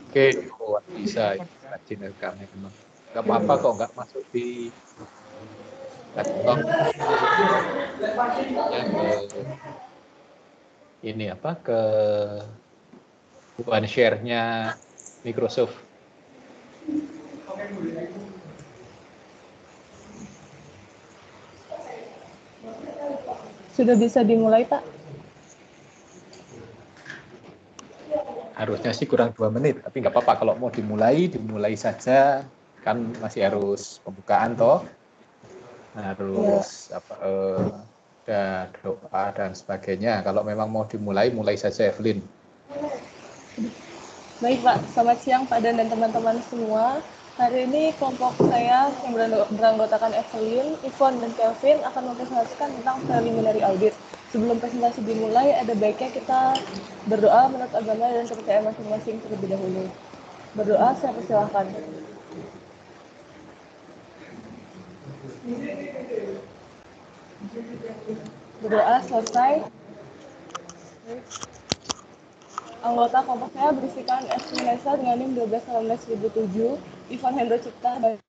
Oke, oh, bisa rajin rekamnya memang. Gak apa-apa kok nggak masuk di laptop. Ya, ini apa ke bukan share-nya Microsoft. Sudah bisa dimulai, Pak? Harusnya sih kurang 2 menit, tapi nggak apa-apa kalau mau dimulai saja. Kan masih harus pembukaan toh, harus apa ada doa dan sebagainya. Kalau memang mau dimulai, mulai saja Evelyn. Baik Pak, selamat siang Pak Dan teman-teman semua. Hari ini kelompok saya yang beranggotakan Evelyn, Ivon, dan Kelvin akan mempresentasikan tentang preliminary audit. Sebelum presentasi dimulai, ada baiknya kita berdoa menurut agama dan kepercayaan masing-masing terlebih dahulu. Berdoa, saya persilahkan. Berdoa selesai. Anggota kelompok saya berisikan Evelyn Nesa dengan NIM 12 Ivan Hendro Cipta dan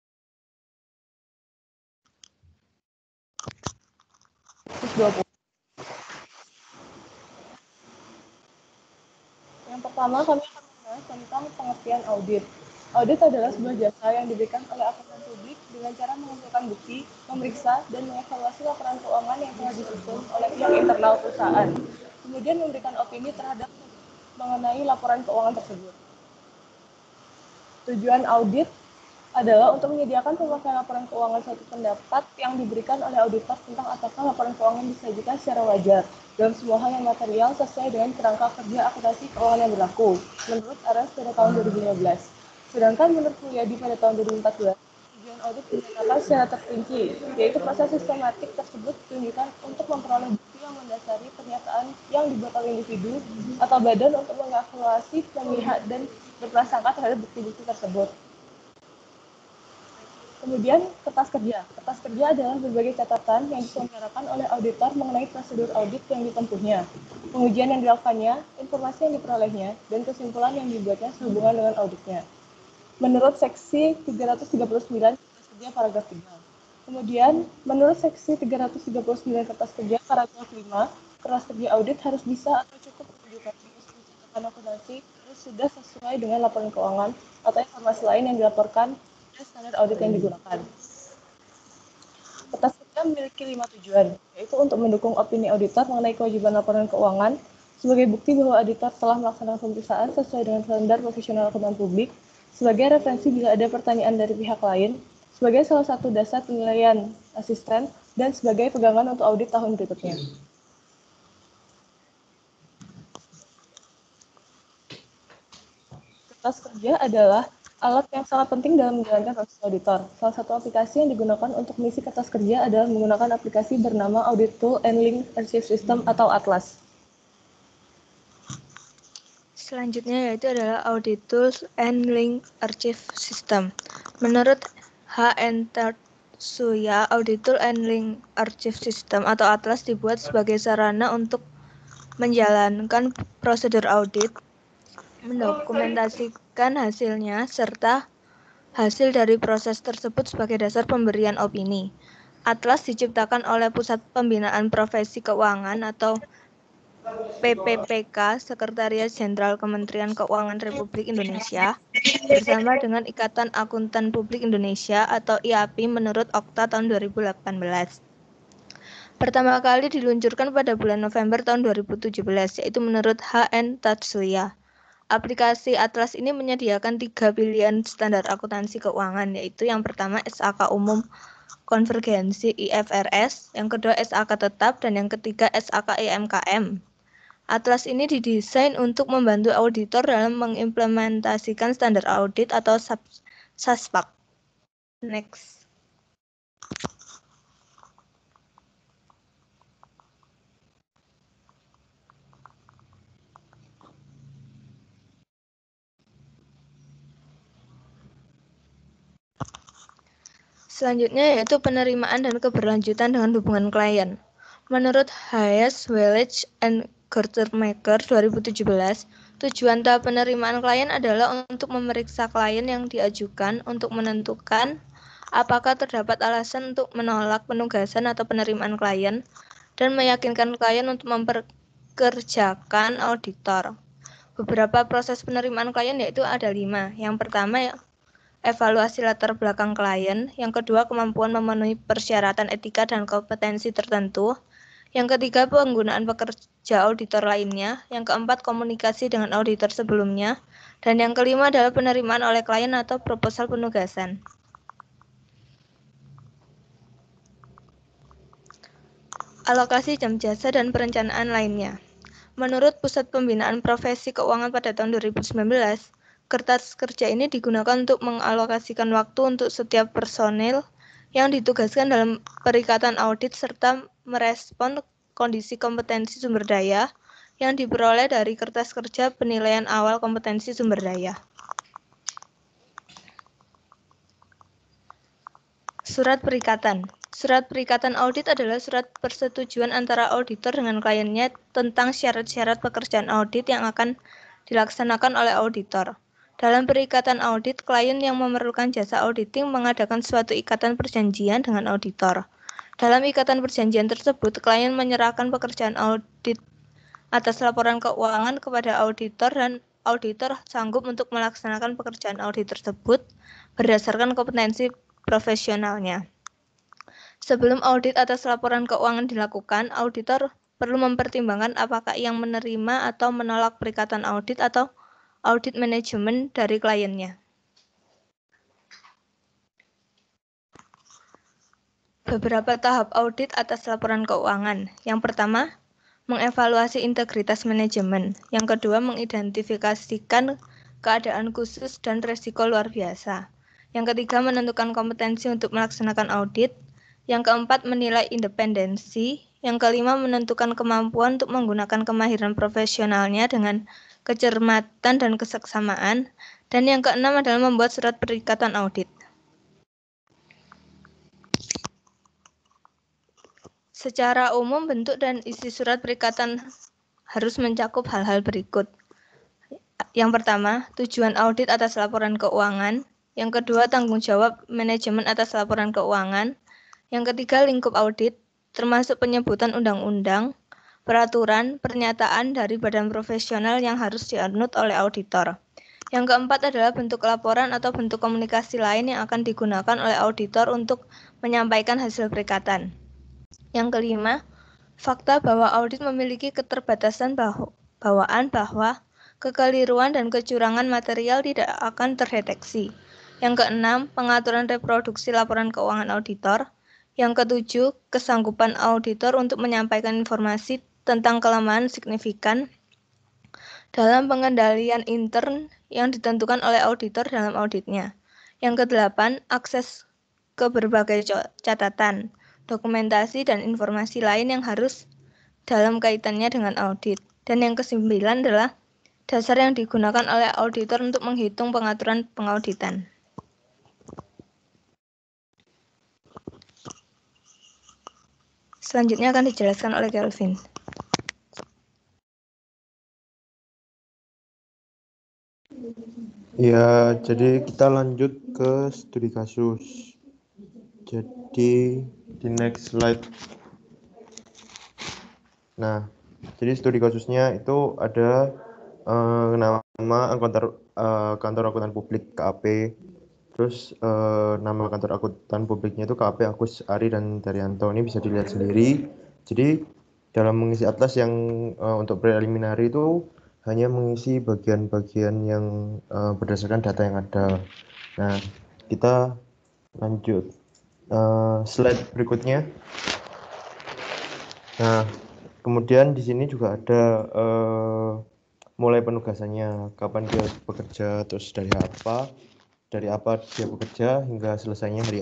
20. Yang pertama, kami akan membahas tentang pengertian audit. Audit adalah sebuah jasa yang diberikan oleh akuntan publik dengan cara mengumpulkan bukti, memeriksa, dan mengevaluasi laporan keuangan yang telah disusun oleh pihak internal perusahaan. Kemudian memberikan opini terhadap mengenai laporan keuangan tersebut. Tujuan audit adalah untuk menyediakan pemakaian laporan keuangan suatu pendapat yang diberikan oleh auditor tentang apakah laporan keuangan disajikan secara wajar dalam semua hal yang material sesuai dengan kerangka kerja akuntansi keuangan yang berlaku menurut ARAS pada tahun 2015. Sedangkan menurut Mulyadi pada tahun 2014, tujuan audit dinyatakan secara terperinci, yaitu proses sistematik tersebut ditunjukkan untuk memperoleh bukti yang mendasari pernyataan yang dibuat oleh individu atau badan untuk mengevaluasi, memihak, dan berprasangka terhadap bukti-bukti tersebut. Kemudian, kertas kerja. Kertas kerja adalah berbagai catatan yang diselenggarakan oleh auditor mengenai prosedur audit yang ditempuhnya, pengujian yang dilakukannya, informasi yang diperolehnya, dan kesimpulan yang dibuatnya sehubungan dengan auditnya. Menurut seksi 339 kertas kerja paragraf 3. Kemudian, menurut seksi 339 kertas kerja paragraf 5, kertas kerja audit harus bisa atau cukup menunjukkan catatan akuntansi harus sudah sesuai dengan laporan keuangan atau informasi lain yang dilaporkan dan standar audit yang digunakan. Kertas kerja memiliki 5 tujuan, yaitu untuk mendukung opini auditor mengenai kewajiban laporan keuangan, sebagai bukti bahwa auditor telah melaksanakan pemeriksaan sesuai dengan standar profesional akuntan publik, sebagai referensi bila ada pertanyaan dari pihak lain, sebagai salah satu dasar penilaian asisten, dan sebagai pegangan untuk audit tahun berikutnya. Kertas kerja adalah alat yang sangat penting dalam menjalankan proses auditor. Salah satu aplikasi yang digunakan untuk mengisi kertas kerja adalah menggunakan aplikasi bernama Audit Tool and Link Archive System atau ATLAS. Selanjutnya yaitu adalah Audit Tools and Link Archive System. Menurut H.N. Tatsuya, Audit Tool and Link Archive System atau ATLAS dibuat sebagai sarana untuk menjalankan prosedur audit, mendokumentasikan hasilnya, serta hasil dari proses tersebut sebagai dasar pemberian opini. ATLAS diciptakan oleh Pusat Pembinaan Profesi Keuangan atau PPPK, Sekretariat Jenderal Kementerian Keuangan Republik Indonesia, bersama dengan Ikatan Akuntan Publik Indonesia atau IAPI menurut Okta tahun 2018. Pertama kali diluncurkan pada bulan November tahun 2017, yaitu menurut H.N. Tatsuya. Aplikasi Atlas ini menyediakan 3 pilihan standar akuntansi keuangan, yaitu yang pertama SAK umum konvergensi IFRS, yang kedua SAK tetap, dan yang ketiga SAK IMKM. Atlas ini didesain untuk membantu auditor dalam mengimplementasikan standar audit atau SASPAK. Next. Selanjutnya yaitu penerimaan dan keberlanjutan dengan hubungan klien. Menurut Hayes, Welch, and Gertermaker 2017, tujuan tahap penerimaan klien adalah untuk memeriksa klien yang diajukan untuk menentukan apakah terdapat alasan untuk menolak penugasan atau penerimaan klien dan meyakinkan klien untuk memperkerjakan auditor. Beberapa proses penerimaan klien yaitu ada 5. Yang pertama, evaluasi latar belakang klien. Yang kedua, kemampuan memenuhi persyaratan etika dan kompetensi tertentu. Yang ketiga, penggunaan pekerja auditor lainnya. Yang keempat, komunikasi dengan auditor sebelumnya. Dan yang kelima adalah penerimaan oleh klien atau proposal penugasan. Alokasi jam jasa dan perencanaan lainnya. Menurut Pusat Pembinaan Profesi Keuangan pada tahun 2019, kertas kerja ini digunakan untuk mengalokasikan waktu untuk setiap personil yang ditugaskan dalam perikatan audit serta merespon kondisi kompetensi sumber daya yang diperoleh dari kertas kerja penilaian awal kompetensi sumber daya. Surat perikatan. Surat perikatan audit adalah surat persetujuan antara auditor dengan kliennya tentang syarat-syarat pekerjaan audit yang akan dilaksanakan oleh auditor. Dalam perikatan audit, klien yang memerlukan jasa auditing mengadakan suatu ikatan perjanjian dengan auditor. Dalam ikatan perjanjian tersebut, klien menyerahkan pekerjaan audit atas laporan keuangan kepada auditor dan auditor sanggup untuk melaksanakan pekerjaan audit tersebut berdasarkan kompetensi profesionalnya. Sebelum audit atas laporan keuangan dilakukan, auditor perlu mempertimbangkan apakah yang menerima atau menolak perikatan audit atau audit manajemen dari kliennya. Beberapa tahap audit atas laporan keuangan. Yang pertama, mengevaluasi integritas manajemen. Yang kedua, mengidentifikasikan keadaan khusus dan risiko luar biasa. Yang ketiga, menentukan kompetensi untuk melaksanakan audit. Yang keempat, menilai independensi. Yang kelima, menentukan kemampuan untuk menggunakan kemahiran profesionalnya dengan kecermatan dan keseksamaan. Dan yang keenam adalah membuat surat perikatan audit. Secara umum, bentuk dan isi surat perikatan harus mencakup hal-hal berikut. Yang pertama, tujuan audit atas laporan keuangan. Yang kedua, tanggung jawab manajemen atas laporan keuangan. Yang ketiga, lingkup audit, termasuk penyebutan undang-undang, peraturan, pernyataan dari badan profesional yang harus dianut oleh auditor. Yang keempat adalah bentuk laporan atau bentuk komunikasi lain yang akan digunakan oleh auditor untuk menyampaikan hasil perikatan. Yang kelima, fakta bahwa audit memiliki keterbatasan bawaan bahwa kekeliruan dan kecurangan material tidak akan terdeteksi. Yang keenam, pengaturan reproduksi laporan keuangan auditor. Yang ketujuh, kesanggupan auditor untuk menyampaikan informasi tentang kelemahan signifikan dalam pengendalian intern yang ditentukan oleh auditor dalam auditnya. Yang kedelapan, akses ke berbagai catatan, dokumentasi, dan informasi lain yang harus dalam kaitannya dengan audit. Dan yang kesembilan adalah dasar yang digunakan oleh auditor untuk menghitung pengaturan pengauditan. Selanjutnya akan dijelaskan oleh Kelvin. Ya, jadi kita lanjut ke studi kasus. Jadi di next slide. Nah, jadi studi kasusnya itu ada nama kantor akuntan publik KAP. Terus nama kantor akuntan publiknya itu KAP Agus Ari dan Daryanto. Ini bisa dilihat sendiri. Jadi dalam mengisi atlas yang untuk preliminary itu hanya mengisi bagian-bagian yang berdasarkan data yang ada. Nah, kita lanjut slide berikutnya. Nah, kemudian di sini juga ada mulai penugasannya, kapan dia bekerja, terus dari apa dia bekerja hingga selesainya hari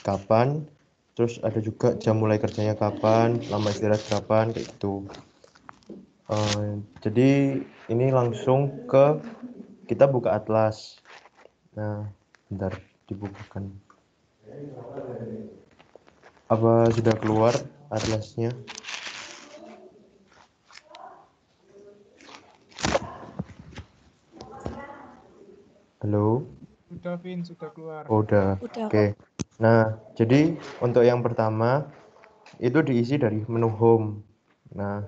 kapan. Terus ada juga jam mulai kerjanya kapan, lama istirahat kapan, kayak gitu. Jadi ini langsung ke kita buka atlas. Nah, bentar dibukakan. Apa sudah keluar atlasnya? Vin, sudah keluar. Oh, udah. Udah Oke. Nah, jadi untuk yang pertama itu diisi dari menu home. Nah,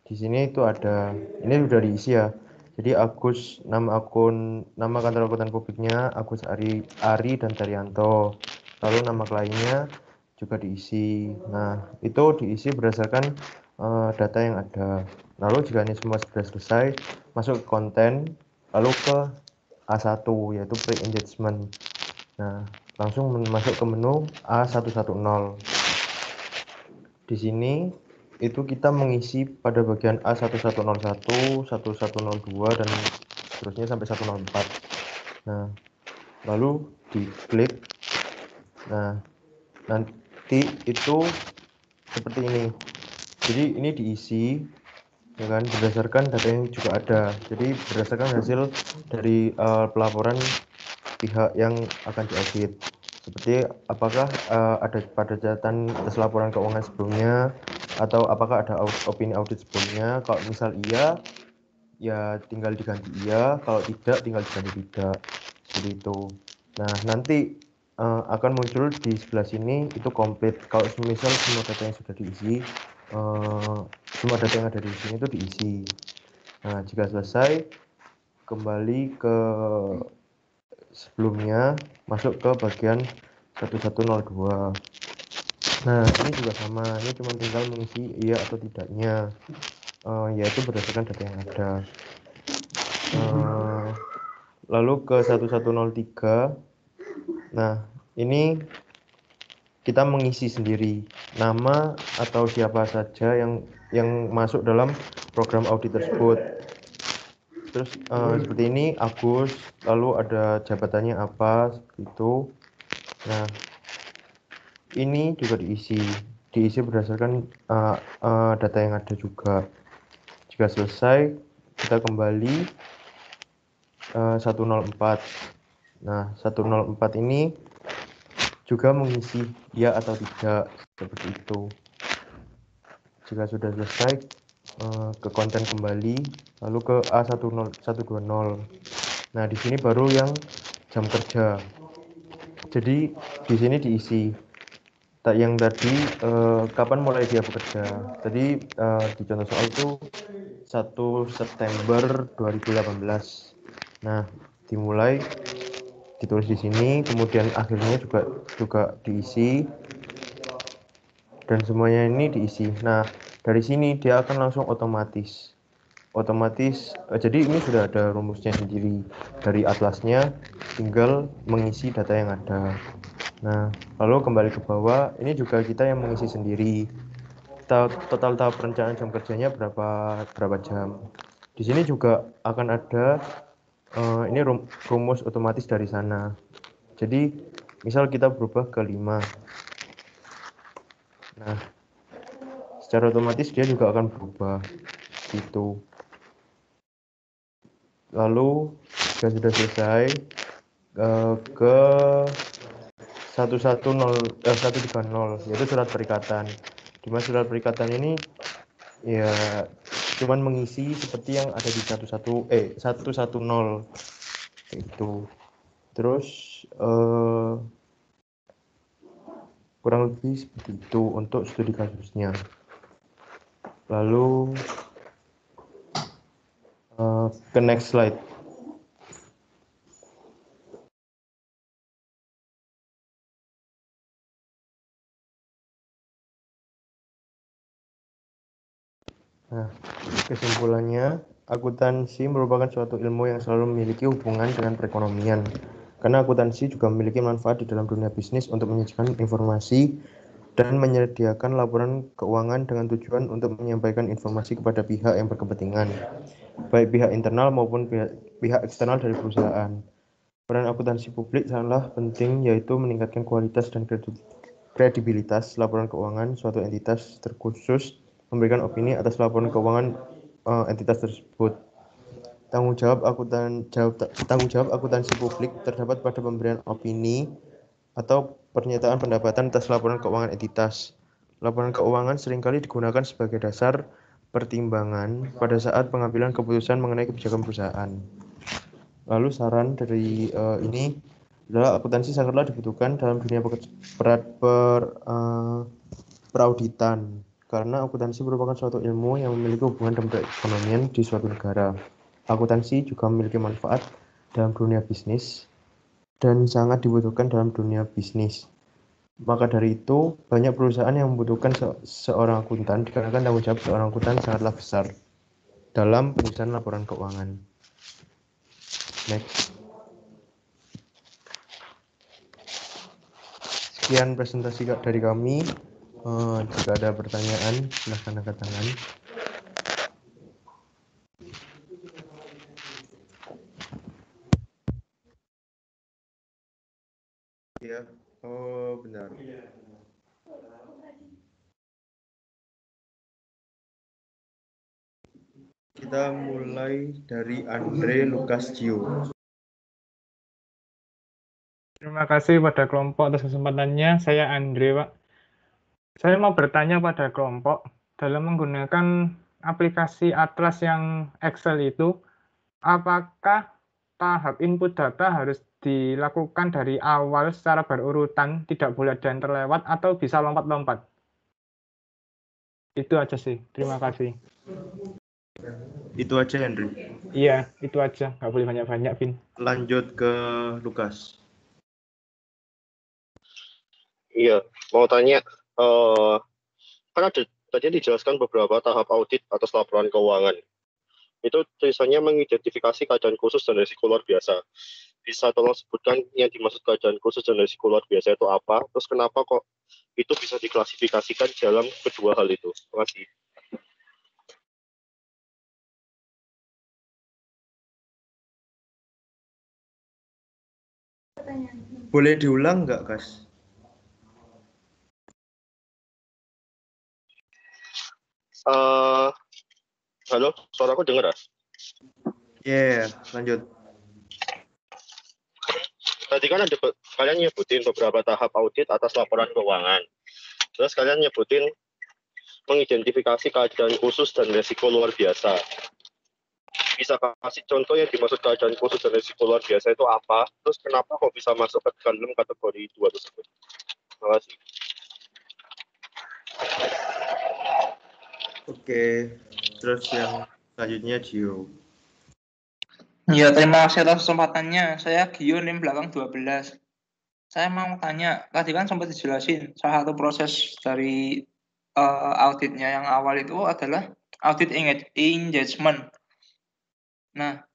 di sini itu ada, ini sudah diisi ya. Jadi Agus, nama kantor akuntan publiknya Agus Ari dan Daryanto. Lalu nama kliennya juga diisi. Nah, itu diisi berdasarkan data yang ada. Lalu jika ini semua sudah selesai, masuk ke konten, lalu ke A1 yaitu pre-engagement. Nah, langsung masuk ke menu A110. Di sini itu kita mengisi pada bagian A1101, 1102 dan seterusnya sampai 104. Nah, lalu diklik. Nah, nanti itu seperti ini. Jadi ini diisi ya kan berdasarkan data yang juga ada. Jadi berdasarkan hasil dari pelaporan pihak yang akan diaudit. Seperti apakah ada pada catatan atas laporan keuangan sebelumnya atau apakah ada opini audit sebelumnya. Kalau misal iya, ya tinggal diganti iya. Kalau tidak, tinggal diganti tidak. Seperti itu. Nah, nanti akan muncul di sebelah sini itu komplit. Kalau misal semua data yang sudah diisi, semua data yang ada di sini itu diisi. Nah, jika selesai, kembali ke sebelumnya, masuk ke bagian 1102. Nah, ini juga sama, ini cuma tinggal mengisi iya atau tidaknya, yaitu berdasarkan data yang ada. Lalu ke 1103. Nah, ini kita mengisi sendiri nama atau siapa saja yang masuk dalam program audit tersebut. Terus seperti ini Agus, lalu ada jabatannya apa seperti itu. Nah, ini juga diisi berdasarkan data yang ada juga. Jika selesai, kita kembali 104. Nah, 104 ini juga mengisi ya atau tidak seperti itu. Jika sudah selesai, ke konten kembali, lalu ke A120. Nah, di sini baru yang jam kerja. Jadi di sini diisi. Yang tadi kapan mulai dia bekerja. Tadi di contoh soal itu 1 September 2018. Nah, dimulai ditulis di sini, kemudian akhirnya juga diisi. Dan semuanya ini diisi. Nah, dari sini dia akan langsung otomatis. Jadi ini sudah ada rumusnya sendiri dari atlasnya, tinggal mengisi data yang ada. Nah, lalu kembali ke bawah, ini juga kita yang mengisi sendiri. Total tahap perencanaan jam kerjanya berapa jam. Di sini juga akan ada ini rumus otomatis dari sana. Jadi misal kita berubah ke 5. Nah, secara otomatis dia juga akan berubah gitu. Lalu jika sudah selesai ke 130 yaitu surat perikatan. Di mana surat perikatan ini ya cuman mengisi seperti yang ada di 110 itu. Terus kurang lebih seperti itu untuk studi kasusnya. Lalu ke next slide. Nah, kesimpulannya, akuntansi merupakan suatu ilmu yang selalu memiliki hubungan dengan perekonomian. Karena akuntansi juga memiliki manfaat di dalam dunia bisnis untuk menyajikan informasi dan menyediakan laporan keuangan dengan tujuan untuk menyampaikan informasi kepada pihak yang berkepentingan, baik pihak internal maupun pihak eksternal dari perusahaan. Peran akuntansi publik sangatlah penting, yaitu meningkatkan kualitas dan kredibilitas laporan keuangan suatu entitas terkhusus, memberikan opini atas laporan keuangan entitas tersebut. Tanggung jawab akuntansi publik terdapat pada pemberian opini atau pernyataan pendapatan atas laporan keuangan entitas. Laporan keuangan seringkali digunakan sebagai dasar pertimbangan pada saat pengambilan keputusan mengenai kebijakan perusahaan. Lalu saran dari ini, adalah akuntansi sangatlah dibutuhkan dalam dunia perauditan karena akuntansi merupakan suatu ilmu yang memiliki hubungan dengan perekonomian di suatu negara. Akuntansi juga memiliki manfaat dalam dunia bisnis dan sangat dibutuhkan dalam dunia bisnis. Maka dari itu, banyak perusahaan yang membutuhkan seorang akuntan dikarenakan tanggung jawab seorang akuntan sangatlah besar dalam penyusunan laporan keuangan. Next. Sekian presentasi dari kami. Jika ada pertanyaan, silahkan angkat tangan. Ya, oh benar. Kita mulai dari Andre Lukas Gio. Terima kasih pada kelompok atas kesempatannya. Saya Andre, Pak. Saya mau bertanya pada kelompok, dalam menggunakan aplikasi Atlas yang Excel itu, apakah tahap input data harus dilakukan dari awal secara berurutan, tidak boleh ada yang terlewat, atau bisa lompat-lompat? Itu aja sih. Terima kasih. Itu aja, Andre. Iya, itu aja. Nggak boleh banyak-banyak, Vin. Lanjut ke Lukas. Iya, mau tanya, kan ada tadi dijelaskan beberapa tahap audit atas laporan keuangan. Itu tulisannya mengidentifikasi keadaan khusus dan risiko luar biasa. Bisa tolong sebutkan yang dimaksud keadaan khusus dan risiko luar biasa itu apa? Terus kenapa kok itu bisa diklasifikasikan dalam kedua hal itu? Terima kasih. Boleh diulang nggak, Kas? Halo, suaraku dengar? Yeah, lanjut. Tadi kan ada kalian nyebutin beberapa tahap audit atas laporan keuangan. Terus kalian nyebutin mengidentifikasi keadaan khusus dan risiko luar biasa. Bisa kasih contoh yang dimaksud keadaan khusus dan risiko luar biasa itu apa? Terus kenapa kok bisa masuk ke dalam kategori 2 tersebut? Terima kasih. Oke, terus yang selanjutnya Gio. Ya, terima kasih atas kesempatannya. Saya Gio, NIM belakang 12. Saya mau tanya, tadi kan sempat dijelasin, salah satu proses dari auditnya yang awal itu adalah audit engagement. Nah,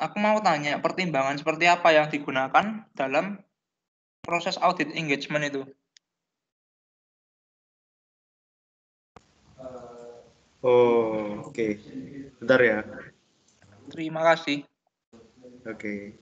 aku mau tanya, pertimbangan seperti apa yang digunakan dalam proses audit engagement itu? Oh, oke. Bentar ya. Terima kasih. Oke.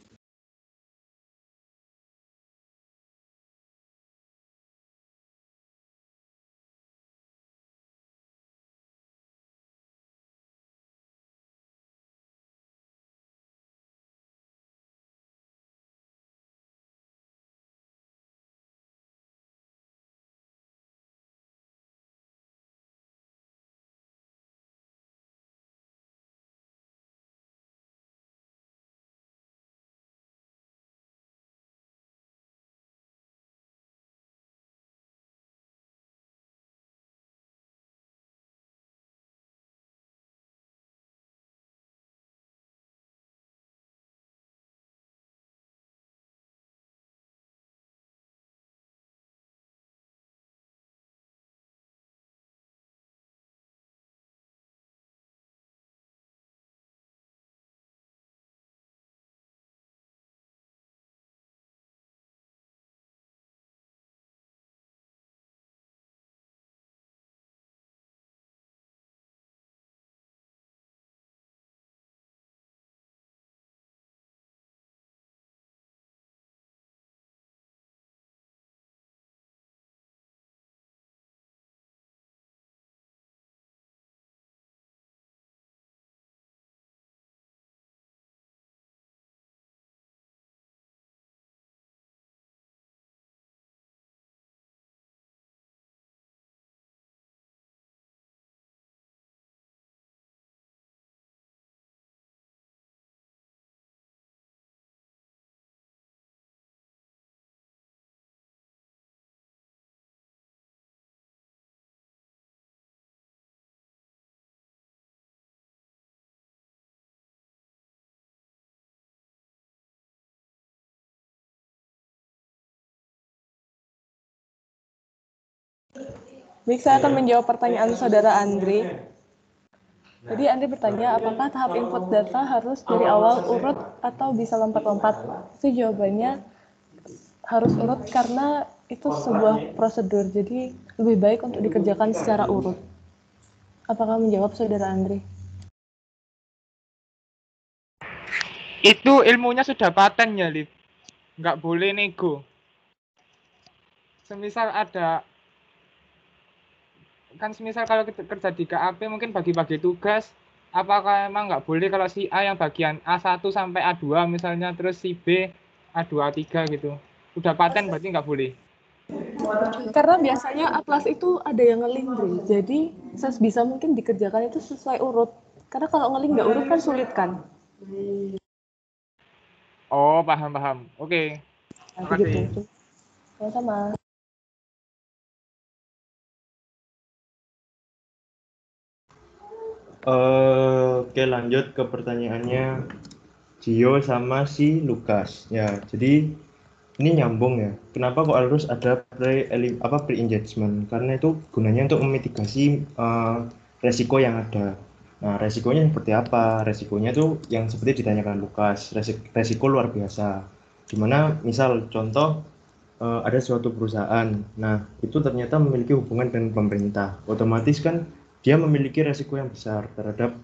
Baik, saya akan menjawab pertanyaan saudara Andre. Jadi Andre bertanya, apakah tahap input data harus dari awal urut atau bisa lompat-lompat? Itu jawabannya harus urut karena itu sebuah prosedur. Jadi lebih baik untuk dikerjakan secara urut. Apakah menjawab saudara Andre? Itu ilmunya sudah paten ya, Liv. Nggak boleh nego. Semisal kalau kita kerja di KAP mungkin bagi-bagi tugas, apakah emang nggak boleh kalau si A yang bagian A1 sampai A2 misalnya, terus si B A2 A3 gitu. Udah paten berarti nggak boleh. Karena biasanya atlas itu ada yang nge-link, Bre. Jadi sebisa mungkin dikerjakan itu sesuai urut. Karena kalau nge-link nggak urut kan sulit kan. Oh, paham. Oke. Nah, Terima kasih. begitu. Sama-sama. Oke, lanjut ke pertanyaannya Gio sama si Lukas. Ya, jadi ini nyambung ya. Kenapa kok harus ada pre-engagement? Karena itu gunanya untuk memitigasi resiko yang ada. Nah, resikonya seperti apa? Resikonya tuh yang seperti ditanyakan Lukas, resiko luar biasa. Dimana misal contoh ada suatu perusahaan, nah itu ternyata memiliki hubungan dengan pemerintah. Otomatis kan dia memiliki resiko yang besar terhadap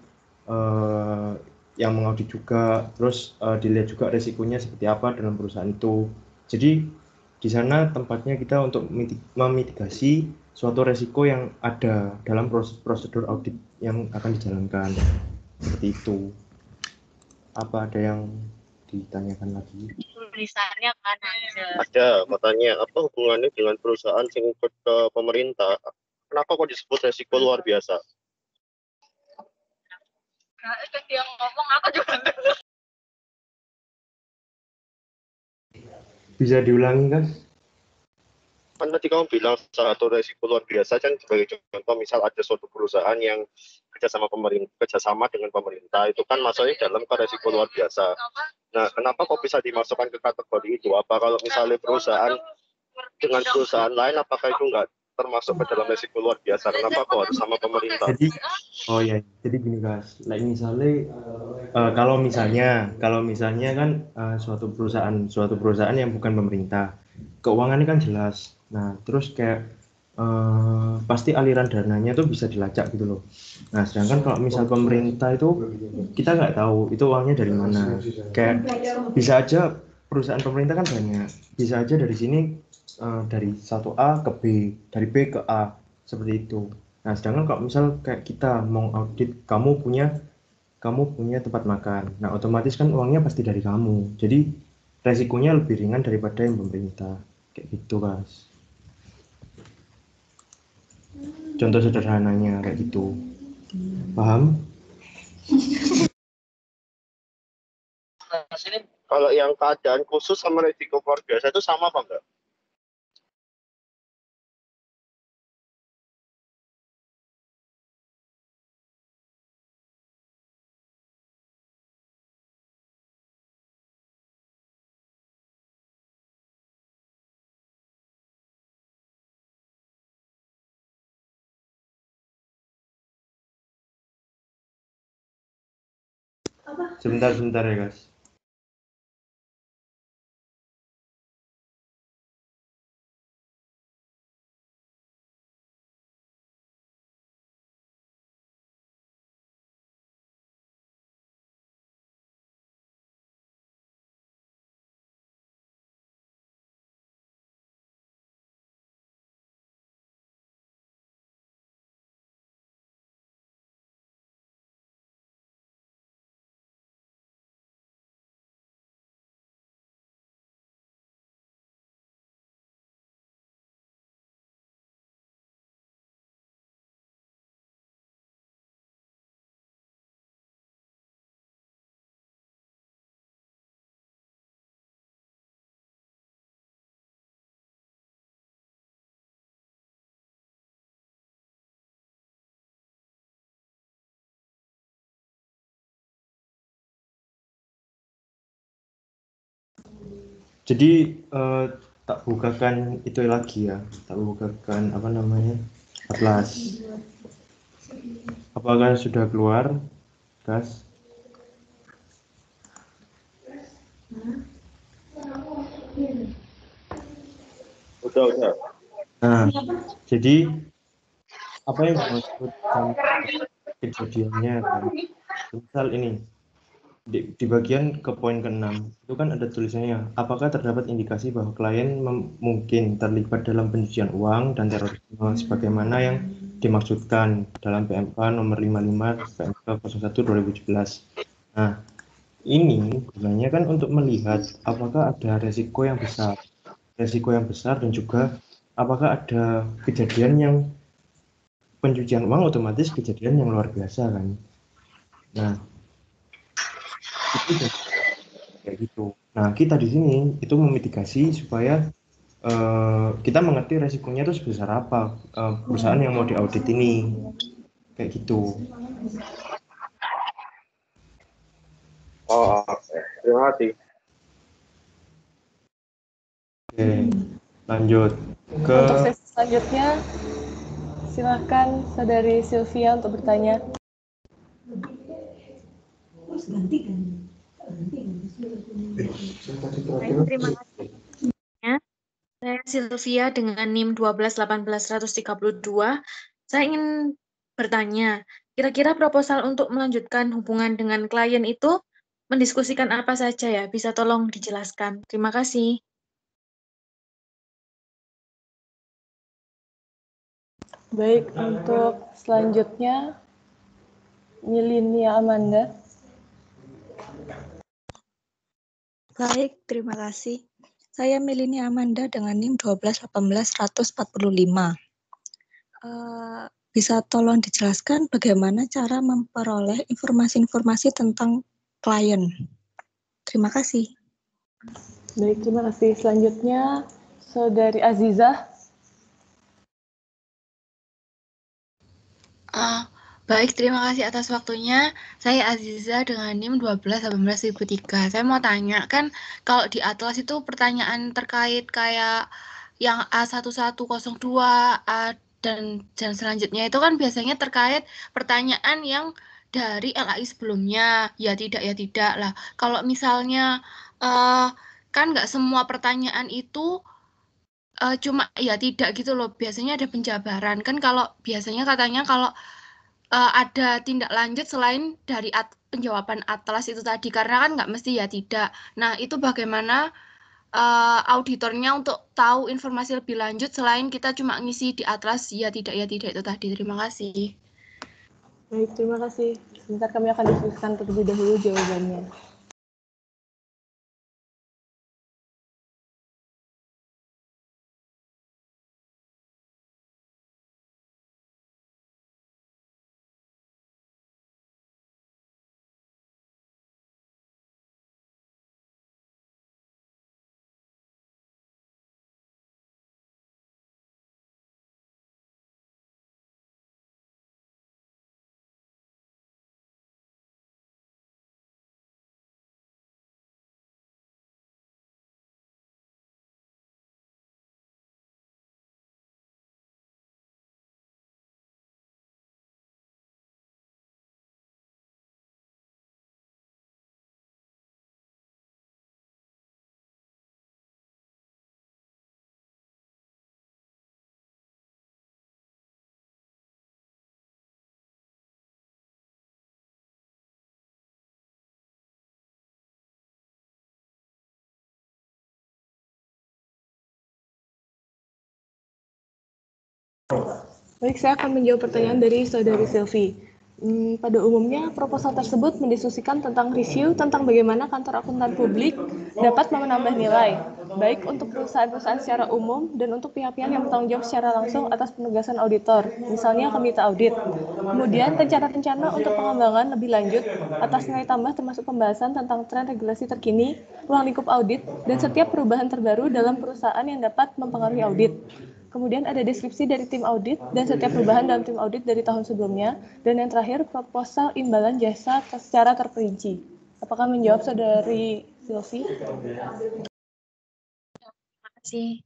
eh, yang mengaudit juga, terus dilihat juga resikonya seperti apa dalam perusahaan itu. Jadi di sana tempatnya kita untuk memitigasi suatu resiko yang ada dalam prosedur audit yang akan dijalankan. Seperti itu. Apa ada yang ditanyakan lagi? Tulisannya kan Ada, katanya apa hubungannya dengan perusahaan yang ikut ke pemerintah? Kenapa kok disebut resiko luar biasa? Nah, itu dia ngomong aku juga Bisa diulangi kan? Kan tadi kamu bilang salah satu resiko luar biasa kan sebagai contoh misal ada suatu perusahaan yang kerjasama dengan pemerintah itu kan masuknya dalam ke resiko luar biasa. Nah, kenapa kok bisa dimasukkan ke kategori itu? Apa kalau misalnya perusahaan dengan perusahaan lain apakah itu enggak termasuk ke dalam resiko luar biasa? Kenapa kok harus sama pemerintah? Jadi gini guys, like misalnya kalau misalnya kan suatu perusahaan yang bukan pemerintah, keuangannya kan jelas. Nah, terus kayak pasti aliran dananya tuh bisa dilacak gitu loh. Nah, sedangkan kalau misal pemerintah itu kita nggak tahu itu uangnya dari mana. Kayak bisa aja perusahaan pemerintah kan banyak, bisa aja dari sini dari satu A ke B, dari B ke A seperti itu. Nah, sedangkan kalau misal kayak kita mau audit, kamu punya tempat makan. Nah, otomatis kan uangnya pasti dari kamu. Jadi resikonya lebih ringan daripada yang pemerintah. Kayak gitu, guys. Contoh sederhananya kayak gitu. Paham? Kalau yang keadaan khusus sama resiko luar biasa itu sama apa enggak? Sebentar ya, guys. Jadi tak bukakan itu lagi ya, tak bukakan apa namanya atlas. Apakah sudah keluar, Gas? Udah. Nah, jadi apa yang dimaksud sama kejadiannya kan? Misal ini di bagian ke poin ke-6 itu kan ada tulisannya, apakah terdapat indikasi bahwa klien mungkin terlibat dalam pencucian uang dan terorisme sebagaimana yang dimaksudkan dalam PMK nomor 55 PMK 01 2017. Nah, ini gunanya kan untuk melihat apakah ada resiko yang besar dan juga apakah ada kejadian yang pencucian uang, otomatis kejadian yang luar biasa kan. Nah, itu kayak gitu. Nah, kita di sini itu memitigasi supaya kita mengerti resikonya itu sebesar apa perusahaan yang mau diaudit ini, kayak gitu. Oh, terima kasih. Oke, lanjut ke Untuk sesi selanjutnya, silakan Saudari Sylvia untuk bertanya. Terima kasih. Saya Sylvia dengan NIM 1218132. Saya ingin bertanya, kira-kira proposal untuk melanjutkan hubungan dengan klien itu mendiskusikan apa saja ya? Bisa tolong dijelaskan. Terima kasih. Baik, untuk selanjutnya, Milinia Amanda. Baik, terima kasih. Saya Milinia Amanda dengan NIM 1218145. Bisa tolong dijelaskan bagaimana cara memperoleh informasi-informasi tentang klien? Terima kasih. Baik, terima kasih. Selanjutnya, Saudari Azizah. Baik, terima kasih atas waktunya. Saya Aziza dengan NIM 12181003. Saya mau tanya, kan kalau di Atlas itu pertanyaan terkait kayak yang A1102, dan selanjutnya itu kan biasanya terkait pertanyaan yang dari LAI sebelumnya, ya tidak lah. Kalau misalnya kan nggak semua pertanyaan itu cuma ya tidak gitu loh. Biasanya ada penjabaran. Kan kalau biasanya katanya kalau ada tindak lanjut selain dari penjawaban Atlas itu tadi, karena kan nggak mesti ya tidak. Nah, itu bagaimana auditornya untuk tahu informasi lebih lanjut selain kita cuma ngisi di Atlas ya tidak itu tadi. Terima kasih. Baik, terima kasih. Sebentar kami akan diskusikan terlebih dahulu jawabannya. Baik, saya akan menjawab pertanyaan dari Saudari Sylvie. Pada umumnya, proposal tersebut mendiskusikan tentang review tentang bagaimana kantor akuntan publik dapat menambah nilai, baik untuk perusahaan-perusahaan secara umum dan untuk pihak-pihak yang bertanggung jawab secara langsung atas penugasan auditor, misalnya komite audit. Kemudian, rencana-rencana untuk pengembangan lebih lanjut atas nilai tambah termasuk pembahasan tentang tren regulasi terkini, ruang lingkup audit, dan setiap perubahan terbaru dalam perusahaan yang dapat mempengaruhi audit. Kemudian ada deskripsi dari tim audit dan setiap perubahan dalam tim audit dari tahun sebelumnya. Dan yang terakhir, proposal imbalan jasa secara terperinci. Apakah menjawab Saudari Sylvie? kasih.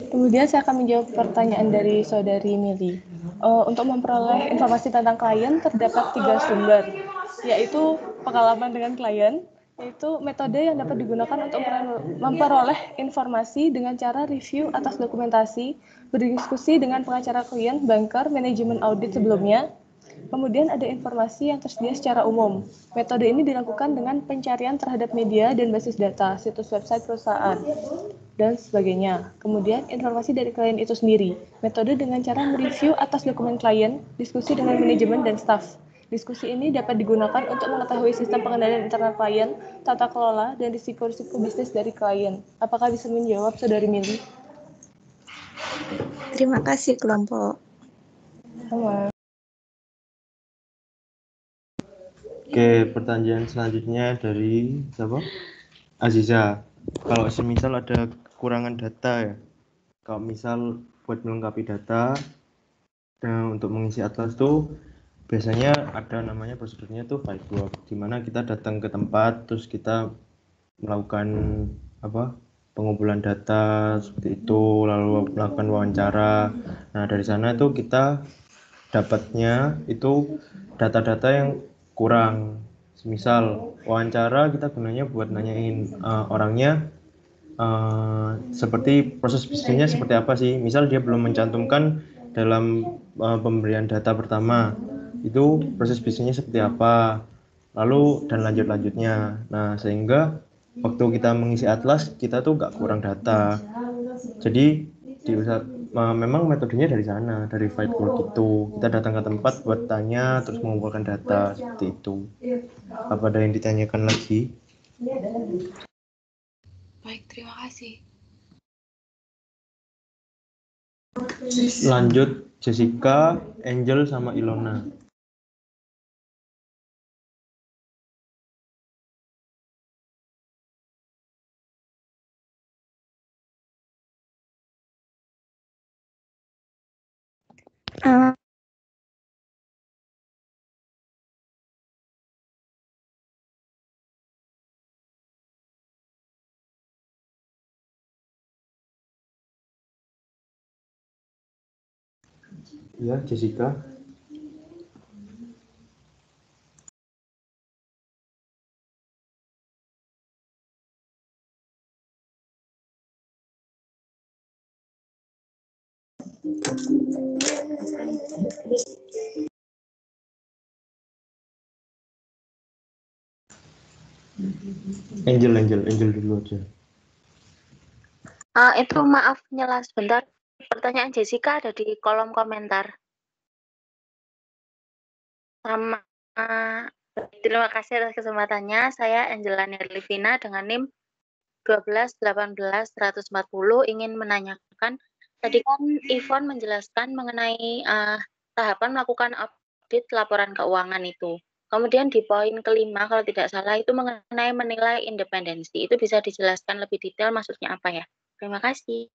Kemudian saya akan menjawab pertanyaan dari Saudari Mili. Untuk memperoleh informasi tentang klien terdapat 3 sumber, yaitu pengalaman dengan klien, yaitu metode yang dapat digunakan untuk memperoleh informasi dengan cara review atas dokumentasi, berdiskusi dengan pengacara klien, banker, manajemen audit sebelumnya. Kemudian ada informasi yang tersedia secara umum. Metode ini dilakukan dengan pencarian terhadap media dan basis data, situs website perusahaan, dan sebagainya. Kemudian informasi dari klien itu sendiri. Metode dengan cara mereview atas dokumen klien, diskusi dengan manajemen dan staf. Diskusi ini dapat digunakan untuk mengetahui sistem pengendalian internal klien, tata kelola, dan risiko-risiko bisnis dari klien. Apakah bisa menjawab, Saudari Mili? Terima kasih kelompok. Sama. Oke, pertanyaan selanjutnya dari siapa? Aziza. Kalau semisal ada kekurangan data ya, kalau misal buat melengkapi data dan untuk mengisi atlas tuh biasanya ada namanya prosedurnya tuh field work, di mana kita datang ke tempat terus kita melakukan pengumpulan data seperti itu, lalu melakukan wawancara. Nah dari sana itu kita dapatnya itu data-data yang kurang. Misal wawancara kita gunanya buat nanyain orangnya seperti proses bisnisnya seperti apa sih. Misal dia belum mencantumkan dalam pemberian data pertama itu proses bisnisnya seperti apa, lalu dan lanjut-lanjutnya. Nah sehingga waktu kita mengisi atlas kita tuh nggak kurang data. Jadi memang metodenya dari sana, dari field work itu. Kita datang ke tempat buat tanya, terus mengumpulkan data, seperti itu. Apa ada yang ditanyakan lagi? Baik, terima kasih. Lanjut Jessica, Angel, sama Ilona. Uh, Ya, Jessica. Angel dulu aja. Itu maaf nyela sebentar. Pertanyaan Jessica ada di kolom komentar. Sama terima kasih atas kesempatannya. Saya Angela Nirlivina dengan NIM 12 18 140 ingin menanyakan, tadi kan Ivon menjelaskan mengenai tahapan melakukan audit laporan keuangan itu. Kemudian di poin kelima kalau tidak salah itu mengenai menilai independensi. Itu bisa dijelaskan lebih detail maksudnya apa ya? Terima kasih.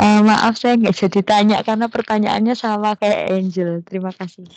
Maaf saya nggak jadi tanya karena pertanyaannya sama kayak Angel. Terima kasih.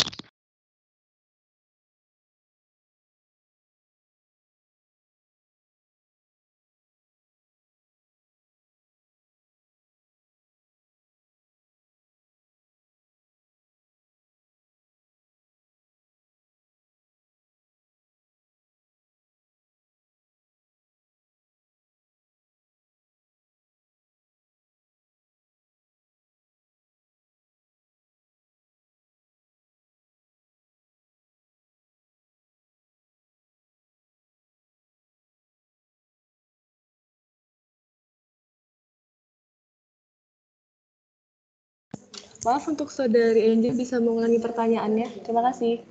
Maaf untuk Saudari Angel bisa mengulangi pertanyaannya. Terima kasih.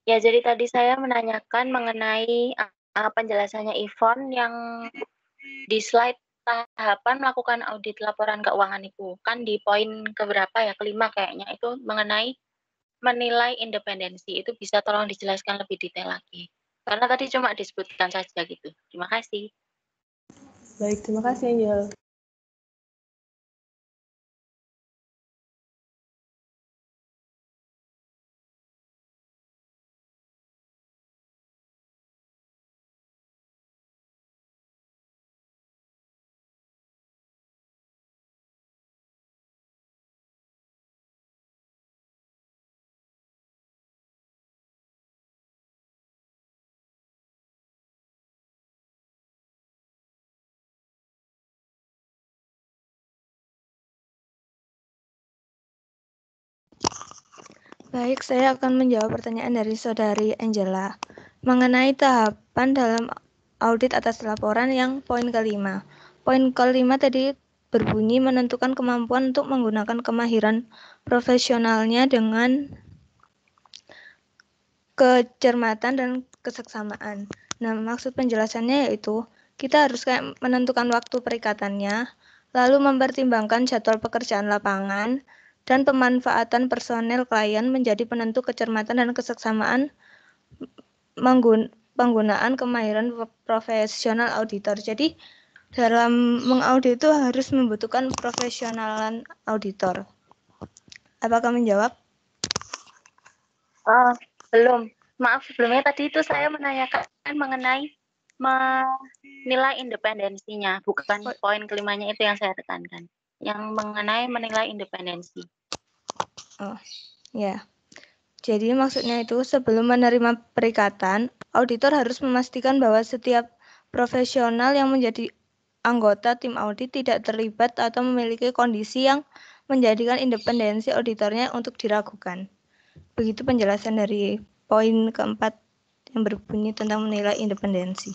Ya, jadi tadi saya menanyakan mengenai penjelasannya Ivon yang di slide tahapan melakukan audit laporan keuangan itu. Kan di poin keberapa ya, kelima kayaknya, itu mengenai menilai independensi. Itu bisa tolong dijelaskan lebih detail lagi. Karena tadi cuma disebutkan saja gitu. Terima kasih. Baik, terima kasih Angel. Baik, saya akan menjawab pertanyaan dari Saudari Angela mengenai tahapan dalam audit atas laporan yang poin kelima. Poin kelima tadi berbunyi menentukan kemampuan untuk menggunakan kemahiran profesionalnya dengan kecermatan dan keseksamaan. Nah, maksud penjelasannya yaitu kita harus kayak menentukan waktu perikatannya, lalu mempertimbangkan jadwal pekerjaan lapangan, dan pemanfaatan personel klien menjadi penentu kecermatan dan keseksamaan penggunaan kemahiran profesional auditor. Jadi dalam mengaudit itu harus membutuhkan profesionalan auditor. Apakah menjawab? Belum. Maaf sebelumnya tadi itu saya menanyakan mengenai menilai independensinya, bukan poin kelimanya itu yang saya tekankan. Yang mengenai menilai independensi. Oh, ya. Jadi maksudnya itu sebelum menerima perikatan, auditor harus memastikan bahwa setiap profesional yang menjadi anggota tim audit tidak terlibat atau memiliki kondisi yang menjadikan independensi auditornya untuk diragukan. Begitu penjelasan dari poin keempat yang berbunyi tentang menilai independensi.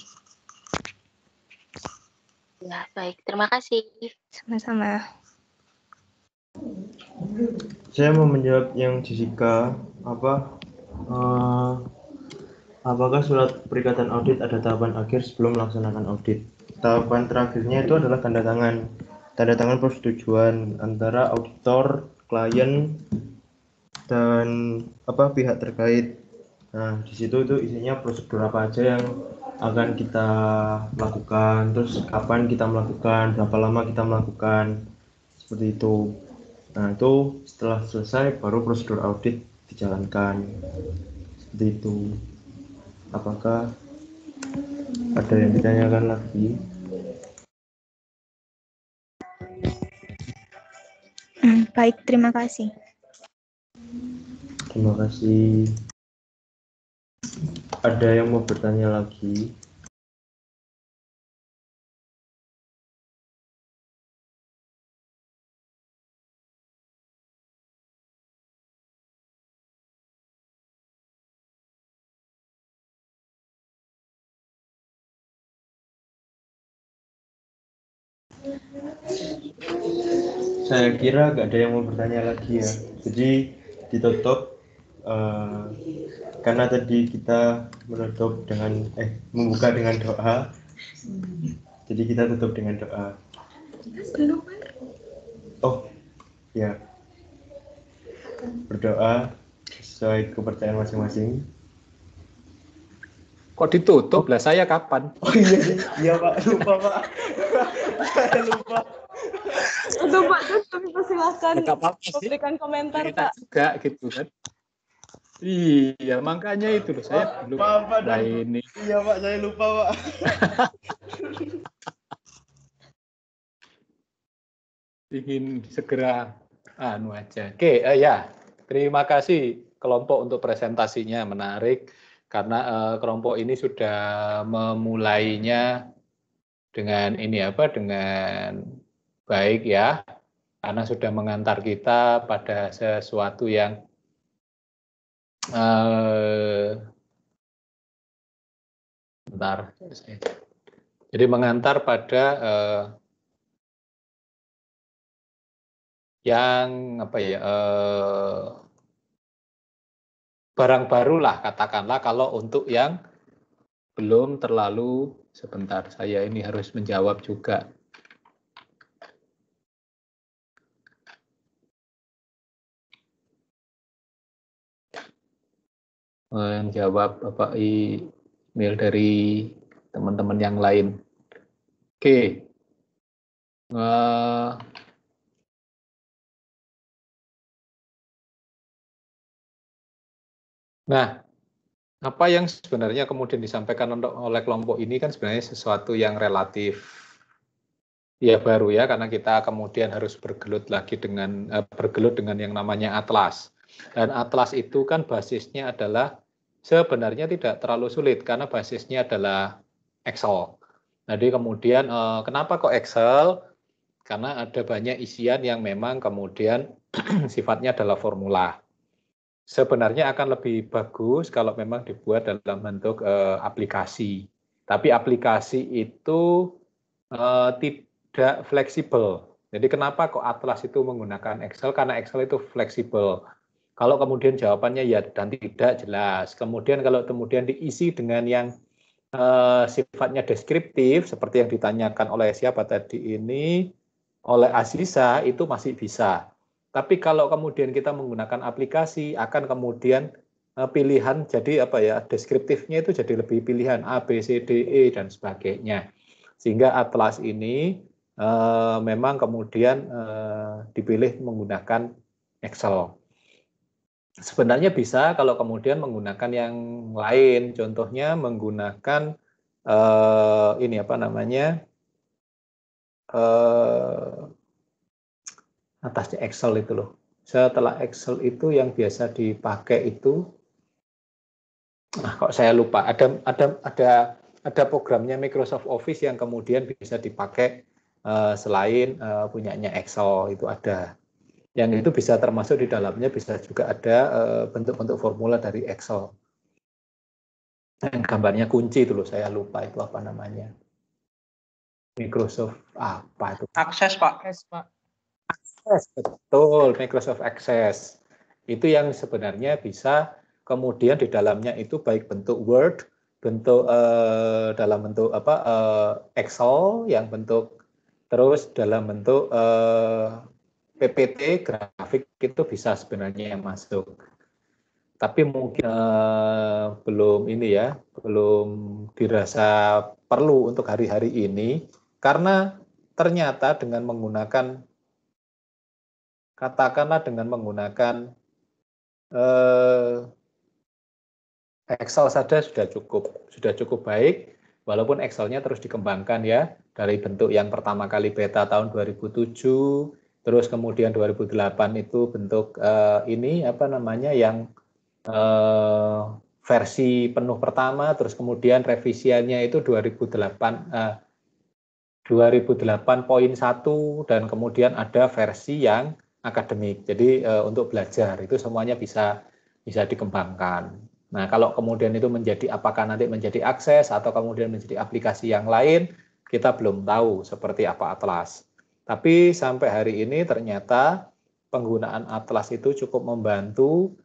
Ya, baik. Terima kasih. Sama-sama. Saya mau menjawab yang Jessica, apakah surat perikatan audit ada tahapan akhir sebelum melaksanakan audit? Tahapan terakhirnya itu adalah tanda tangan persetujuan antara auditor, klien, dan pihak terkait. Nah, di situ itu isinya prosedur apa aja yang akan kita lakukan, terus kapan kita melakukan, berapa lama kita melakukan, seperti itu. Nah, itu setelah selesai baru prosedur audit dijalankan. Seperti itu. Apakah ada yang ditanyakan lagi? Baik, terima kasih. Terima kasih. Ada yang mau bertanya lagi? Saya kira nggak ada yang mau bertanya lagi ya. Jadi ditutup karena tadi kita menutup dengan membuka dengan doa. Jadi kita tutup dengan doa. Oh, ya. Berdoa sesuai kepercayaan masing-masing. Kok ditutup lah? Saya kapan? Oh iya Pak, lupa Pak. Saya lupa. Untuk Pak Dut, silakan memberikan komentar Pak. Juga gitu kan. Iya, makanya itu loh saya belum ini. Iya Pak, saya lupa Pak. Ingin segera aja. Oke, ya. Terima kasih kelompok untuk presentasinya, menarik karena kelompok ini sudah memulainya dengan dengan baik ya, karena sudah mengantar kita pada sesuatu yang jadi mengantar pada yang barang baru lah katakanlah kalau untuk yang belum terlalu sebentar, saya ini harus menjawab juga. Menjawab Bapak email dari teman-teman yang lain. Oke. Nah, apa yang sebenarnya kemudian disampaikan oleh kelompok ini kan sebenarnya sesuatu yang relatif ya baru ya, karena kita kemudian harus bergelut dengan yang namanya atlas. Dan atlas itu kan basisnya adalah sebenarnya tidak terlalu sulit karena basisnya adalah Excel. Jadi kemudian kenapa kok Excel? Karena ada banyak isian yang memang kemudian sifatnya adalah formula. Sebenarnya akan lebih bagus kalau memang dibuat dalam bentuk aplikasi. Tapi aplikasi itu tidak fleksibel. Jadi kenapa kok Atlas itu menggunakan Excel? Karena Excel itu fleksibel. Kalau kemudian jawabannya ya dan tidak jelas. Kemudian kalau kemudian diisi dengan yang sifatnya deskriptif, seperti yang ditanyakan oleh siapa tadi ini, oleh Aziza, itu masih bisa. Tapi kalau kemudian kita menggunakan aplikasi, akan kemudian pilihan jadi apa ya, deskriptifnya itu jadi lebih pilihan A, B, C, D, E, dan sebagainya. Sehingga Atlas ini memang kemudian dipilih menggunakan Excel. Sebenarnya bisa kalau kemudian menggunakan yang lain, contohnya menggunakan ini apa namanya, atasnya Excel itu loh. Setelah Excel itu yang biasa dipakai itu, kok saya lupa. Ada programnya Microsoft Office yang kemudian bisa dipakai selain punyanya Excel, itu ada. Yang itu bisa termasuk di dalamnya bisa juga ada bentuk-bentuk formula dari Excel. Yang gambarnya kunci itu loh, saya lupa itu apa namanya. Microsoft apa itu? Akses, Pak. Access, betul, Microsoft Access. Itu yang sebenarnya bisa kemudian di dalamnya itu baik bentuk Word, bentuk dalam bentuk apa Excel, yang bentuk terus dalam bentuk PPT grafik itu bisa sebenarnya yang masuk. Tapi mungkin belum ini ya, belum dirasa perlu untuk hari-hari ini, karena ternyata dengan menggunakan, katakanlah dengan menggunakan Excel saja sudah cukup baik, walaupun Excelnya terus dikembangkan ya, dari bentuk yang pertama kali beta tahun 2007, terus kemudian 2008 itu bentuk ini apa namanya yang versi penuh pertama, terus kemudian revisiannya itu 2008.1 dan kemudian ada versi yang akademik. Jadi untuk belajar itu semuanya bisa dikembangkan. Nah, kalau kemudian itu menjadi apakah nanti menjadi akses atau kemudian menjadi aplikasi yang lain, kita belum tahu seperti apa Atlas. Tapi sampai hari ini ternyata penggunaan Atlas itu cukup membantu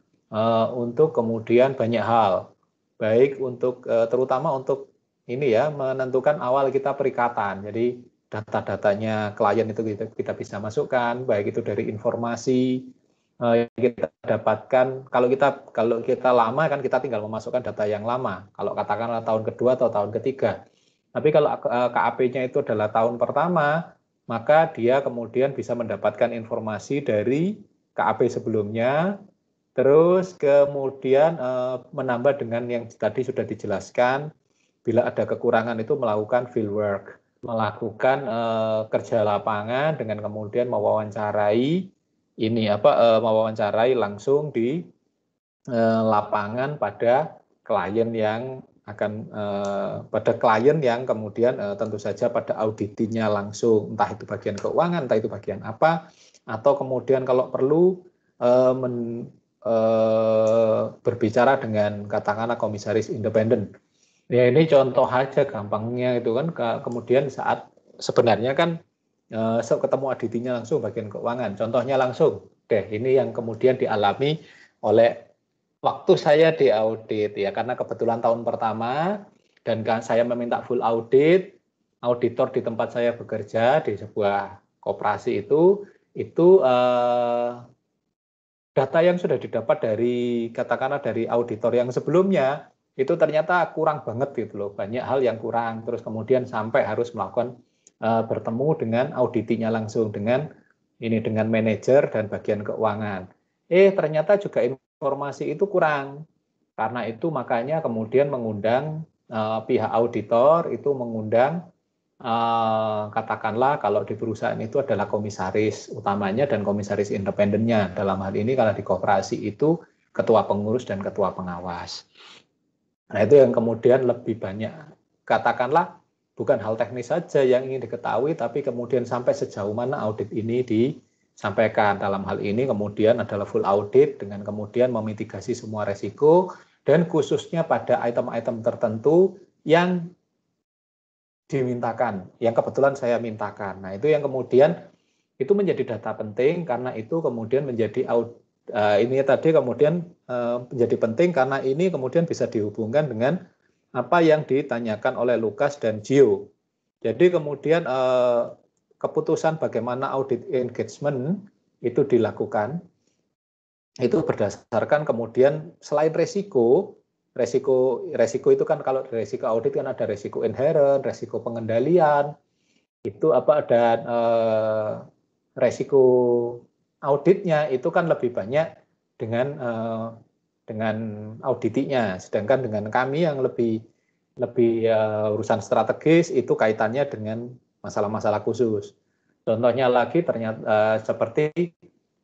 untuk kemudian banyak hal. Baik untuk terutama untuk ini ya, menentukan awal kita perikatan. Jadi data-datanya klien itu kita bisa masukkan, baik itu dari informasi kita dapatkan. Kalau kita lama kan kita tinggal memasukkan data yang lama. Kalau katakanlah tahun kedua atau tahun ketiga. Tapi kalau KAP-nya itu adalah tahun pertama, maka dia kemudian bisa mendapatkan informasi dari KAP sebelumnya, terus kemudian menambah dengan yang tadi sudah dijelaskan, bila ada kekurangan itu melakukan field work, melakukan kerja lapangan dengan kemudian mewawancarai mewawancarai langsung di lapangan pada klien yang kemudian tentu saja pada auditinya langsung, entah itu bagian keuangan, entah itu bagian apa, atau kemudian kalau perlu berbicara dengan katakanlah komisaris independen. Ya ini contoh aja gampangnya itu kan, kemudian saat sebenarnya kan ketemu auditinya langsung bagian keuangan, contohnya langsung deh, ini yang kemudian dialami oleh waktu saya di audit ya, karena kebetulan tahun pertama dan kan saya meminta full audit, auditor di tempat saya bekerja di sebuah koperasi itu data yang sudah didapat dari katakanlah dari auditor yang sebelumnya itu ternyata kurang banget gitu loh, banyak hal yang kurang, terus kemudian sampai harus melakukan bertemu dengan auditinya langsung dengan manajer dan bagian keuangan. Ternyata juga informasi itu kurang. Karena itu makanya kemudian mengundang pihak auditor, itu mengundang katakanlah kalau di perusahaan itu adalah komisaris utamanya dan komisaris independennya. Dalam hal ini kalau di koperasi itu ketua pengurus dan ketua pengawas. Nah, itu yang kemudian lebih banyak, katakanlah bukan hal teknis saja yang ingin diketahui, tapi kemudian sampai sejauh mana audit ini disampaikan. Dalam hal ini kemudian adalah full audit dengan kemudian memitigasi semua resiko, dan khususnya pada item-item tertentu yang dimintakan, yang kebetulan saya mintakan. Nah, itu yang kemudian itu menjadi data penting, karena itu kemudian menjadi ini tadi kemudian menjadi penting karena ini kemudian bisa dihubungkan dengan apa yang ditanyakan oleh Lukas dan Gio. Jadi kemudian keputusan bagaimana audit engagement itu dilakukan, itu berdasarkan kemudian selain resiko itu kan kalau resiko audit kan ada resiko inherent, resiko pengendalian, itu apa, dan resiko auditnya itu kan lebih banyak dengan auditinya, sedangkan dengan kami yang lebih urusan strategis itu kaitannya dengan masalah-masalah khusus. Contohnya lagi ternyata seperti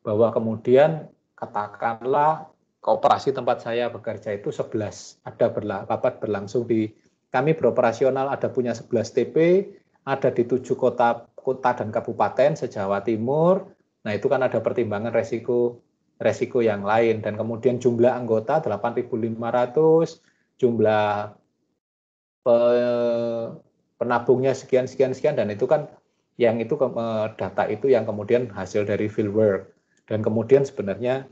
bahwa kemudian katakanlah koperasi tempat saya bekerja itu 11 ada rapat berlangsung di, kami beroperasional ada punya 11 TP, ada di 7 kota dan kabupaten se-Jawa Timur. Nah, itu kan ada pertimbangan resiko yang lain, dan kemudian jumlah anggota 8.500, jumlah penabungnya sekian, dan itu kan yang itu data itu yang kemudian hasil dari field work. Dan kemudian sebenarnya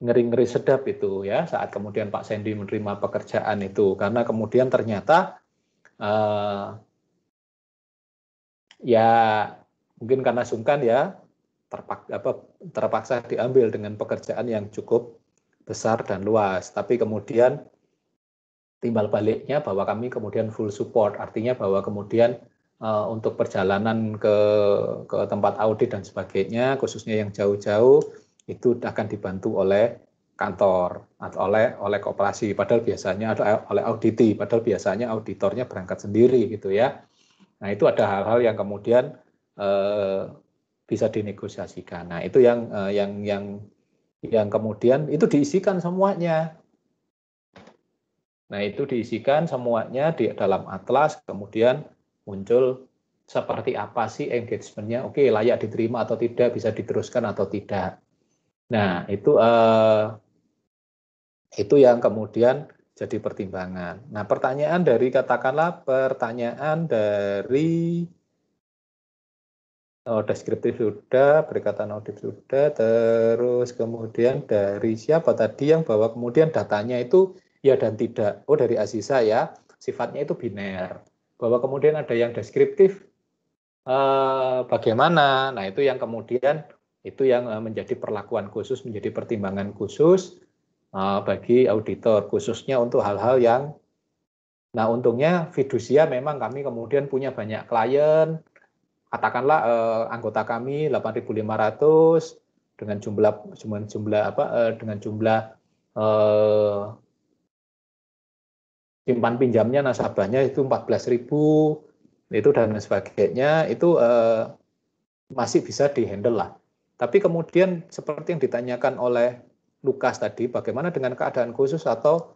ngeri-ngeri sedap itu ya saat kemudian Pak Sandy menerima pekerjaan itu, karena kemudian ternyata ya mungkin karena sungkan ya terpaksa diambil dengan pekerjaan yang cukup besar dan luas, tapi kemudian timbal baliknya bahwa kami kemudian full support, artinya bahwa kemudian untuk perjalanan ke tempat audit dan sebagainya, khususnya yang jauh-jauh, itu akan dibantu oleh kantor atau oleh koperasi, padahal biasanya oleh auditi, padahal biasanya auditornya berangkat sendiri gitu ya. Nah, itu ada hal-hal yang kemudian bisa dinegosiasikan. Nah, itu yang kemudian itu diisikan semuanya. Nah, itu diisikan semuanya di dalam atlas, kemudian muncul seperti apa sih engagement-nya, oke, layak diterima atau tidak, bisa diteruskan atau tidak. Nah, itu yang kemudian jadi pertimbangan. Nah, pertanyaan dari deskriptif sudah, berkaitan audit sudah, terus kemudian dari siapa tadi yang bahwa kemudian datanya itu ya dan tidak. Dari Aziza ya, sifatnya itu biner. Bahwa kemudian ada yang deskriptif bagaimana. Nah, itu yang kemudian itu yang menjadi perlakuan khusus, menjadi pertimbangan khusus bagi auditor, khususnya untuk hal-hal yang, nah untungnya fidusia memang kami kemudian punya banyak klien, katakanlah anggota kami 8.500 dengan jumlah simpan pinjamnya nasabahnya itu 14.000 itu dan sebagainya, itu masih bisa dihandle lah. Tapi kemudian seperti yang ditanyakan oleh Lukas tadi, bagaimana dengan keadaan khusus atau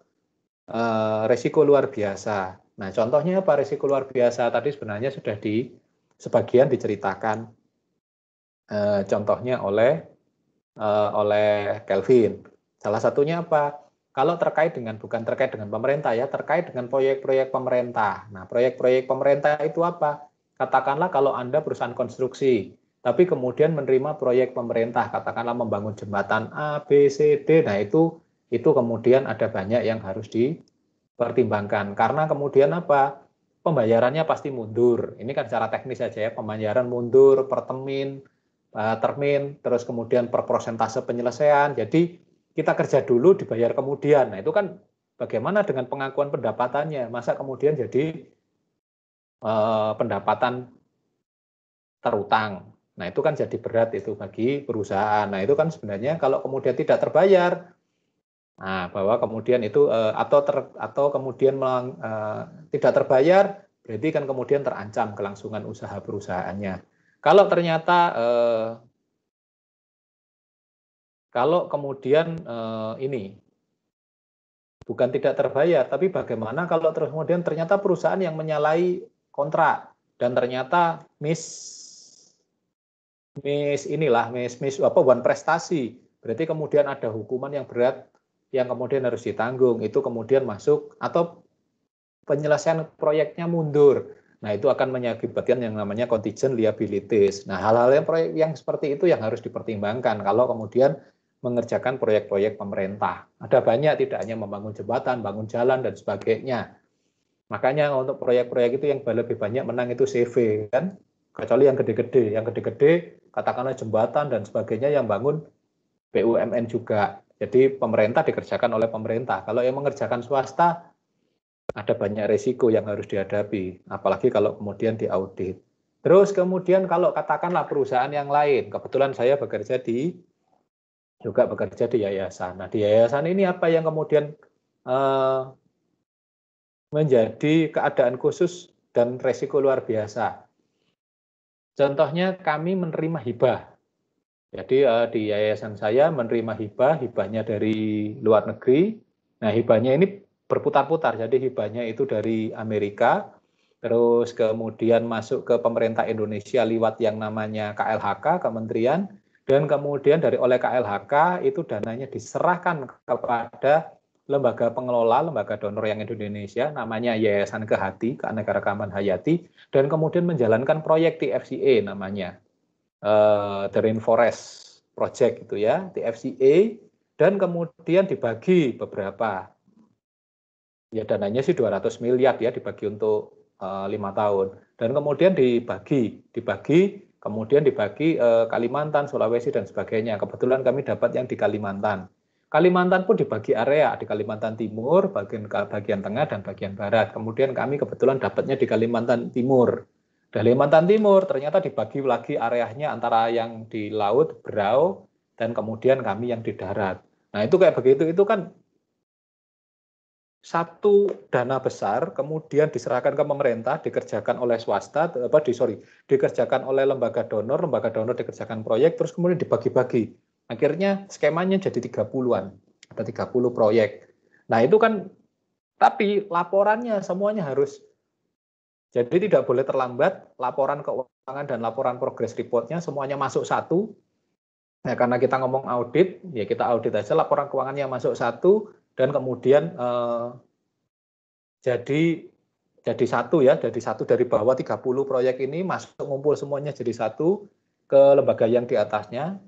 resiko luar biasa. Nah, contohnya apa resiko luar biasa tadi sebenarnya sudah sebagian diceritakan contohnya oleh Kelvin. Salah satunya apa? Kalau bukan terkait dengan pemerintah ya, terkait dengan proyek-proyek pemerintah. Nah, proyek-proyek pemerintah itu apa? Katakanlah kalau Anda perusahaan konstruksi, tapi kemudian menerima proyek pemerintah, katakanlah membangun jembatan A, B, C, D. Nah, itu kemudian ada banyak yang harus dipertimbangkan. Karena kemudian apa? Pembayarannya pasti mundur. Ini kan secara teknis saja ya, pembayaran mundur per termin, terus kemudian per persentase penyelesaian. Jadi kita kerja dulu dibayar kemudian. Nah, itu kan bagaimana dengan pengakuan pendapatannya? Masa kemudian jadi pendapatan terutang. Nah, itu kan jadi berat itu bagi perusahaan. Nah, itu kan sebenarnya kalau kemudian tidak terbayar, nah bahwa kemudian itu atau kemudian tidak terbayar, berarti kan kemudian terancam kelangsungan usaha perusahaannya. Kalau ternyata kalau kemudian ini bukan tidak terbayar, tapi bagaimana kalau kemudian ternyata perusahaan yang menyalahi kontrak dan ternyata miss one prestasi, berarti kemudian ada hukuman yang berat yang kemudian harus ditanggung, itu kemudian masuk atau penyelesaian proyeknya mundur. Nah, itu akan mengakibatkan yang namanya contingent liabilities. Nah, hal-hal yang proyek yang seperti itu yang harus dipertimbangkan kalau kemudian mengerjakan proyek-proyek pemerintah. Ada banyak, tidak hanya membangun jembatan, bangun jalan dan sebagainya. Makanya untuk proyek-proyek itu yang lebih banyak menang itu CV kan, kecuali yang gede-gede. Yang gede-gede katakanlah jembatan dan sebagainya yang bangun BUMN juga. Jadi pemerintah dikerjakan oleh pemerintah. Kalau yang mengerjakan swasta ada banyak resiko yang harus dihadapi, apalagi kalau kemudian diaudit. Terus kemudian kalau katakanlah perusahaan yang lain, kebetulan saya juga bekerja di yayasan. Nah, di yayasan ini apa yang kemudian menjadi keadaan khusus dan resiko luar biasa. Contohnya kami menerima hibah. Jadi di yayasan saya menerima hibahnya dari luar negeri. Nah, hibahnya ini berputar-putar. Jadi hibahnya itu dari Amerika, terus kemudian masuk ke pemerintah Indonesia lewat yang namanya KLHK, kementerian, dan kemudian oleh KLHK itu dananya diserahkan kepada lembaga pengelola, lembaga donor yang Indonesia, namanya Yayasan Kehati, Keanekaragaman Hayati, dan kemudian menjalankan proyek TFCA namanya. The Rainforest Project itu ya, TFCA, dan kemudian dibagi beberapa. Ya dananya sih 200 miliar ya, dibagi untuk 5 tahun. Dan kemudian dibagi kemudian dibagi Kalimantan, Sulawesi dan sebagainya. Kebetulan kami dapat yang di Kalimantan. Kalimantan pun dibagi area, di Kalimantan Timur, bagian tengah dan bagian barat. Kemudian kami kebetulan dapatnya di Kalimantan Timur. Kalimantan Timur ternyata dibagi lagi areanya antara yang di laut, Berau, dan kemudian kami yang di darat. Nah, itu kayak begitu, itu kan satu dana besar kemudian diserahkan ke pemerintah, dikerjakan oleh swasta, dikerjakan oleh lembaga donor dikerjakan proyek, terus kemudian dibagi-bagi. Akhirnya skemanya jadi 30-an, ada 30 proyek. Nah, itu kan, tapi laporannya semuanya harus, jadi tidak boleh terlambat, laporan keuangan dan laporan progress reportnya semuanya masuk satu. Nah, karena kita ngomong audit, ya kita audit aja laporan keuangannya masuk satu, dan kemudian jadi satu ya, jadi satu dari bawah 30 proyek ini masuk ngumpul semuanya jadi satu ke lembaga yang di atasnya,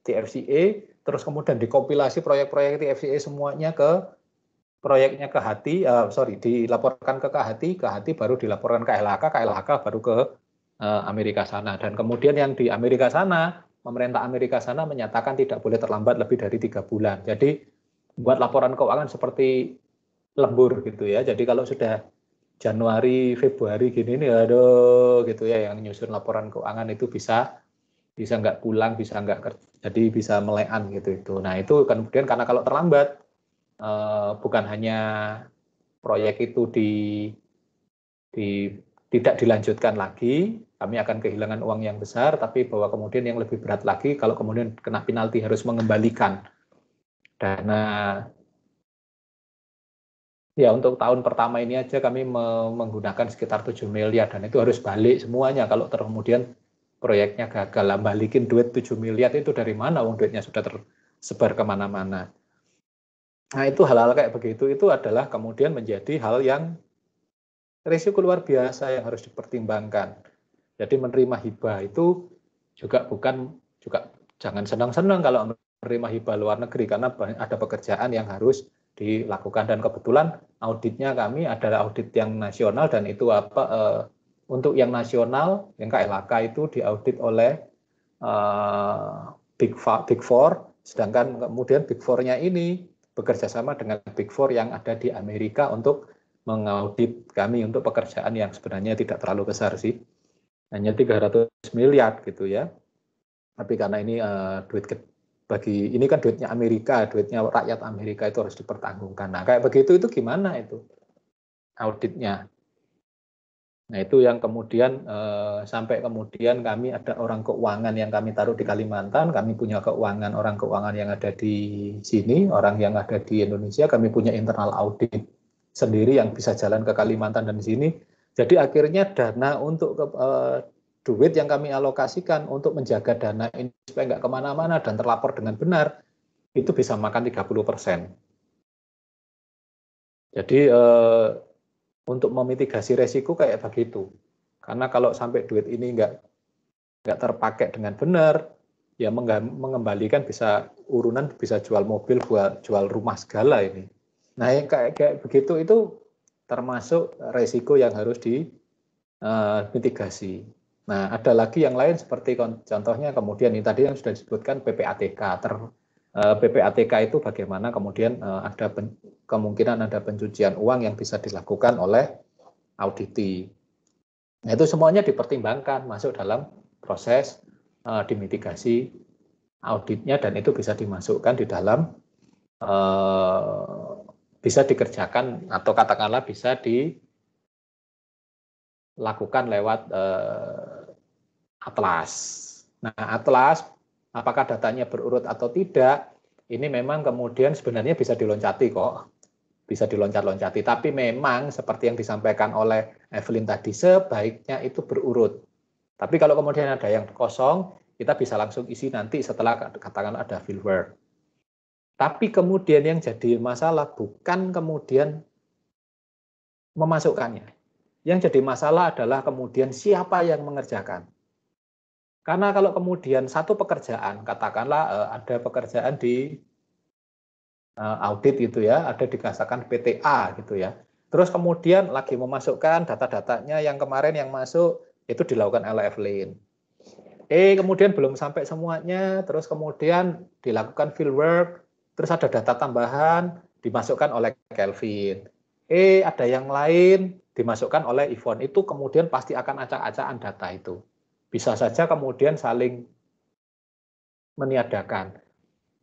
TFCA, terus kemudian dikompilasi proyek-proyek TFCA semuanya ke proyeknya dilaporkan ke Kehati baru dilaporkan ke KLHK baru ke Amerika sana. Dan kemudian yang di Amerika sana, pemerintah Amerika sana menyatakan tidak boleh terlambat lebih dari 3 bulan. Jadi buat laporan keuangan seperti lembur gitu ya. Jadi kalau sudah Januari, Februari gini nih, aduh gitu ya, yang nyusun laporan keuangan itu bisa nggak pulang, bisa nggak kerja, jadi bisa melean gitu itu. Nah, itu kemudian karena kalau terlambat, bukan hanya proyek itu tidak dilanjutkan lagi, kami akan kehilangan uang yang besar, tapi bahwa kemudian yang lebih berat lagi, kalau kemudian kena penalti harus mengembalikan dana. Ya, untuk tahun pertama ini aja kami menggunakan sekitar 7 miliar, dan itu harus balik semuanya kalau kemudian proyeknya gagal. Balikin duit 7 miliar itu dari mana? Uang duitnya sudah tersebar kemana-mana. Nah, itu hal-hal kayak begitu itu adalah kemudian menjadi hal yang risiko luar biasa yang harus dipertimbangkan. Jadi menerima hibah itu juga jangan senang-senang kalau menerima hibah luar negeri, karena ada pekerjaan yang harus dilakukan, dan kebetulan auditnya kami adalah audit yang nasional, dan itu untuk yang nasional yang KLHK itu diaudit oleh Big Four, sedangkan kemudian Big Four-nya ini bekerja sama dengan Big Four yang ada di Amerika untuk mengaudit kami untuk pekerjaan yang sebenarnya tidak terlalu besar sih, hanya 300 miliar gitu ya. Tapi karena ini ini kan duitnya Amerika, duitnya rakyat Amerika itu harus dipertanggungkan. Nah, kayak begitu itu gimana itu auditnya? Nah, itu yang kemudian sampai kemudian kami ada orang keuangan yang kami taruh di Kalimantan, kami punya orang keuangan yang ada di sini, orang yang ada di Indonesia, kami punya internal audit sendiri yang bisa jalan ke Kalimantan dan di sini. Jadi akhirnya dana untuk duit yang kami alokasikan untuk menjaga dana ini supaya nggak kemana-mana dan terlapor dengan benar, itu bisa makan 30%. Jadi untuk memitigasi resiko kayak begitu. Karena kalau sampai duit ini nggak terpakai dengan benar, ya mengembalikan bisa urunan bisa jual mobil, buat jual rumah segala ini. Nah, yang kayak begitu itu termasuk resiko yang harus dimitigasi. Nah, ada lagi yang lain seperti contohnya kemudian ini tadi yang sudah disebutkan PPATK. PPATK itu bagaimana kemudian ada kemungkinan ada pencucian uang yang bisa dilakukan oleh auditi. Nah, itu semuanya dipertimbangkan masuk dalam proses dimitigasi auditnya dan itu bisa dimasukkan di dalam bisa dikerjakan atau katakanlah bisa dilakukan lewat atlas. Nah, atlas apakah datanya berurut atau tidak, ini memang kemudian sebenarnya bisa diloncati kok. Bisa diloncat-loncati, tapi memang seperti yang disampaikan oleh Evelyn tadi, sebaiknya itu berurut. Tapi kalau kemudian ada yang kosong, kita bisa langsung isi nanti setelah katakan ada fieldwork. Tapi kemudian yang jadi masalah bukan kemudian memasukkannya. Yang jadi masalah adalah kemudian siapa yang mengerjakan. Karena kalau kemudian satu pekerjaan, katakanlah ada pekerjaan di audit gitu ya, ada dikatakan PTA gitu ya. Terus kemudian lagi memasukkan data-datanya yang kemarin yang masuk itu dilakukan oleh Evelyn. Kemudian belum sampai semuanya, terus kemudian dilakukan fieldwork, terus ada data tambahan dimasukkan oleh Kelvin. Ada yang lain dimasukkan oleh Yvonne. Itu kemudian pasti akan acak-acakan data itu. Bisa saja kemudian saling meniadakan.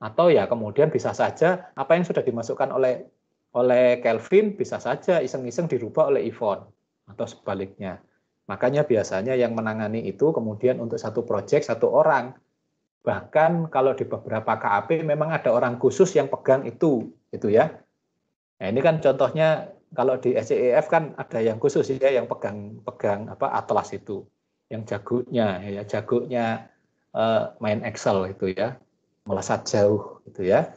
Atau ya kemudian bisa saja apa yang sudah dimasukkan oleh Kelvin bisa saja iseng-iseng dirubah oleh Yvonne atau sebaliknya. Makanya biasanya yang menangani itu kemudian untuk satu proyek satu orang. Bahkan kalau di beberapa KAP memang ada orang khusus yang pegang itu ya. Nah, ini kan contohnya kalau di SCEF kan ada yang khusus ya yang pegang atlas itu. Yang jagonya main Excel itu ya. Melesat jauh gitu ya.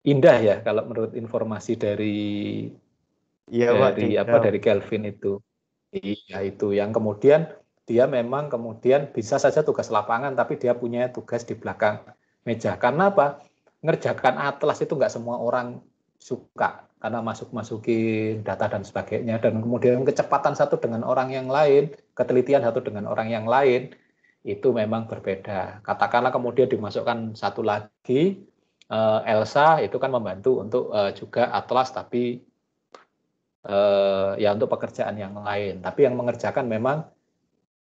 Indah ya kalau menurut informasi dari Kelvin itu. Iya itu yang kemudian dia memang kemudian bisa saja tugas lapangan tapi dia punya tugas di belakang meja. Karena apa? Ngerjakan atlas itu nggak semua orang suka karena masukin data dan sebagainya dan kemudian kecepatan satu dengan orang yang lain, ketelitian satu dengan orang yang lain itu memang berbeda. Katakanlah kemudian dimasukkan satu lagi Elsa itu kan membantu untuk juga atlas tapi ya untuk pekerjaan yang lain. Tapi yang mengerjakan memang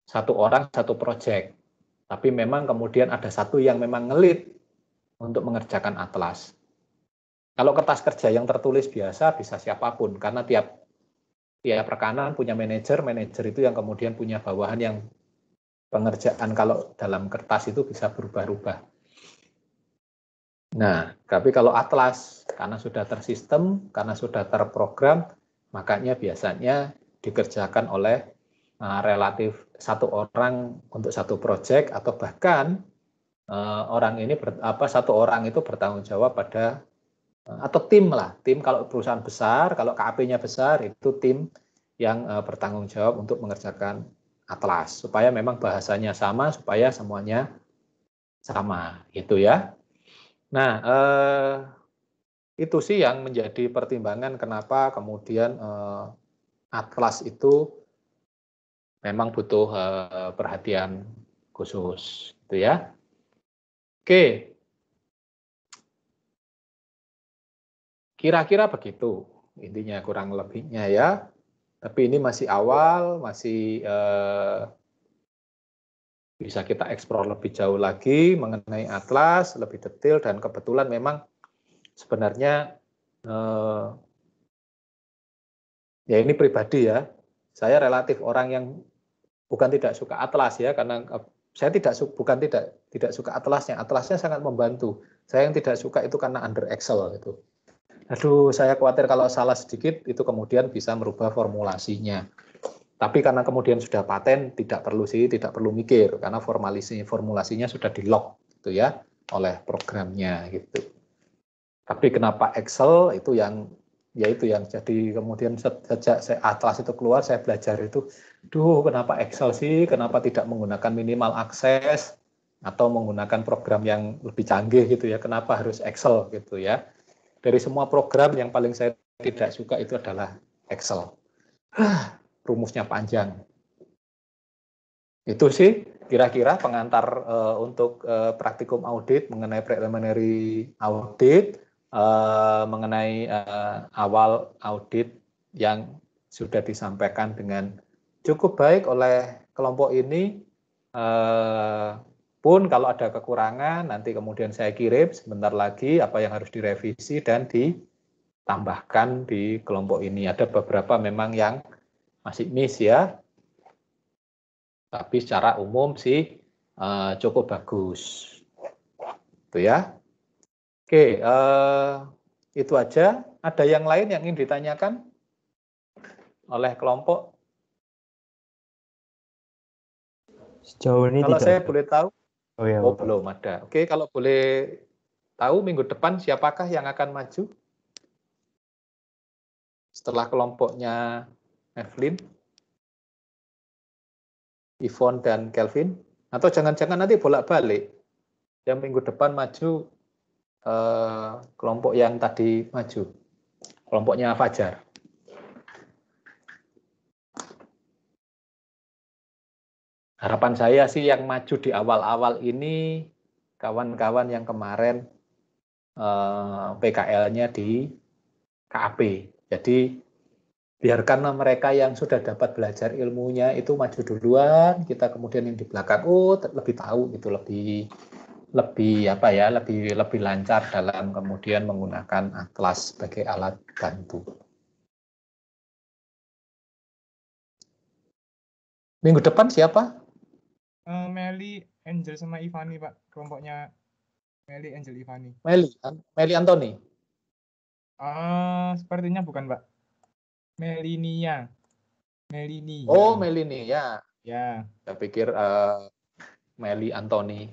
satu orang satu proyek. Tapi memang kemudian ada satu yang memang ngelit untuk mengerjakan atlas. Kalau kertas kerja yang tertulis biasa bisa siapapun karena tiap rekanan punya manajer itu yang kemudian punya bawahan yang pengerjaan kalau dalam kertas itu bisa berubah-ubah. Nah, tapi kalau atlas karena sudah tersistem, karena sudah terprogram, makanya biasanya dikerjakan oleh relatif satu orang untuk satu proyek atau bahkan satu orang itu bertanggung jawab pada atau tim kalau perusahaan besar, kalau KAP-nya besar itu tim yang bertanggung jawab untuk mengerjakan atlas supaya memang bahasanya sama, supaya semuanya sama gitu ya. Nah, itu sih yang menjadi pertimbangan kenapa kemudian atlas itu memang butuh perhatian khusus gitu ya. Oke. Kira-kira begitu intinya kurang lebihnya ya. Tapi ini masih awal, masih bisa kita eksplor lebih jauh lagi mengenai atlas, lebih detail, dan kebetulan memang sebenarnya ya ini pribadi ya, saya relatif orang yang bukan tidak suka atlas ya, karena saya bukan tidak suka atlasnya sangat membantu. Saya yang tidak suka itu karena under Excel itu. Aduh, saya khawatir kalau salah sedikit itu kemudian bisa merubah formulasinya. Tapi karena kemudian sudah paten, tidak perlu mikir karena formulasinya sudah di-lock gitu ya oleh programnya gitu. Tapi kenapa Excel itu yang jadi kemudian sejak atlas itu keluar saya belajar itu, kenapa Excel sih? Kenapa tidak menggunakan minimal akses atau menggunakan program yang lebih canggih gitu ya? Kenapa harus Excel gitu ya? Dari semua program yang paling saya tidak suka itu adalah Excel. Rumusnya panjang. Itu sih kira-kira pengantar untuk praktikum audit mengenai preliminary audit, mengenai awal audit yang sudah disampaikan dengan cukup baik oleh kelompok ini. Pun kalau ada kekurangan nanti kemudian saya kirim sebentar lagi apa yang harus direvisi dan ditambahkan di kelompok ini. Ada beberapa memang yang masih miss ya, tapi secara umum sih cukup bagus. Itu ya. Oke, itu aja. Ada yang lain yang ingin ditanyakan oleh kelompok? Sejauh ini kalau tidak saya ada. boleh tahu. Oh ya, Oh, belum ada. Oke, kalau boleh tahu minggu depan siapakah yang akan maju? Setelah kelompoknya Evelyn, Yvonne, dan Kelvin? Atau jangan-jangan nanti bolak-balik. Yang minggu depan maju kelompok yang tadi maju. Kelompoknya Fajar. Harapan saya sih yang maju di awal-awal ini kawan-kawan yang kemarin PKL-nya di KAP. Jadi biarkanlah mereka yang sudah dapat belajar ilmunya itu maju duluan, kita kemudian yang di belakang lebih tahu gitu, lebih lancar dalam kemudian menggunakan atlas sebagai alat bantu. Minggu depan siapa? Meli, Angel sama Ivani, Pak. Kelompoknya Meli, Angel, Ivani. Meli Antoni? Sepertinya bukan, Pak. Melinia. Oh, Melinia. Ya. Saya pikir Meli Antoni.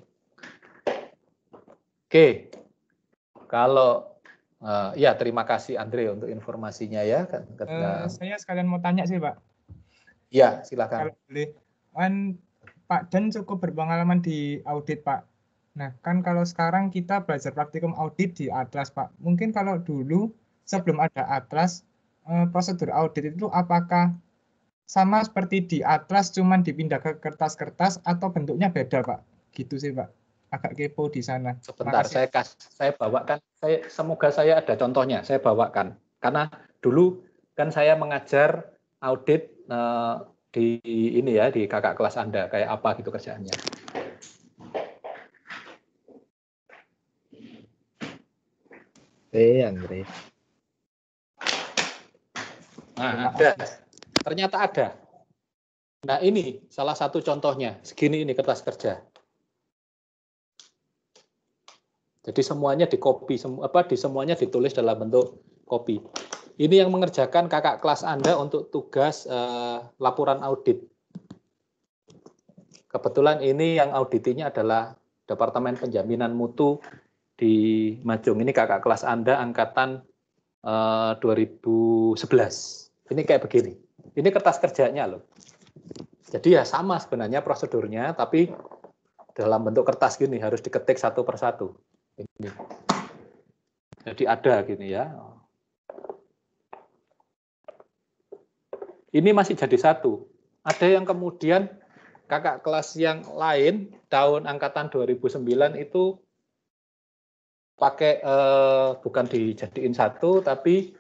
Oke. Kalau ya terima kasih Andre untuk informasinya ya. Saya sekalian mau tanya sih, Pak. Ya, silakan. Kalau boleh. Pak Dan cukup berpengalaman di audit, Pak. Nah, kan kalau sekarang kita belajar praktikum audit di Atlas, Pak. Mungkin kalau dulu sebelum ada Atlas, prosedur audit itu apakah sama seperti di Atlas, cuman dipindah ke kertas-kertas atau bentuknya beda, Pak? Gitu sih, Pak. Agak kepo di sana. Sebentar, saya bawakan. Semoga saya ada contohnya. Saya bawakan. Karena dulu kan saya mengajar audit di ini ya, di kakak kelas Anda, kayak apa gitu kerjaannya. Andre. Nah, ada. Ternyata ada. Nah, ini salah satu contohnya. Segini ini kertas kerja. Jadi semuanya di-copy, semuanya ditulis dalam bentuk copy. Ini yang mengerjakan kakak kelas Anda untuk tugas laporan audit. Kebetulan ini yang auditinya adalah Departemen Penjaminan Mutu di Majung. Ini kakak kelas Anda angkatan 2011. Ini kayak begini. Ini kertas kerjanya loh. Jadi ya sama sebenarnya prosedurnya, tapi dalam bentuk kertas gini harus diketik satu persatu. Ini. Jadi ada gini ya. Ini masih jadi satu. Ada yang kemudian kakak kelas yang lain tahun angkatan 2009 itu pakai bukan dijadiin satu, tapi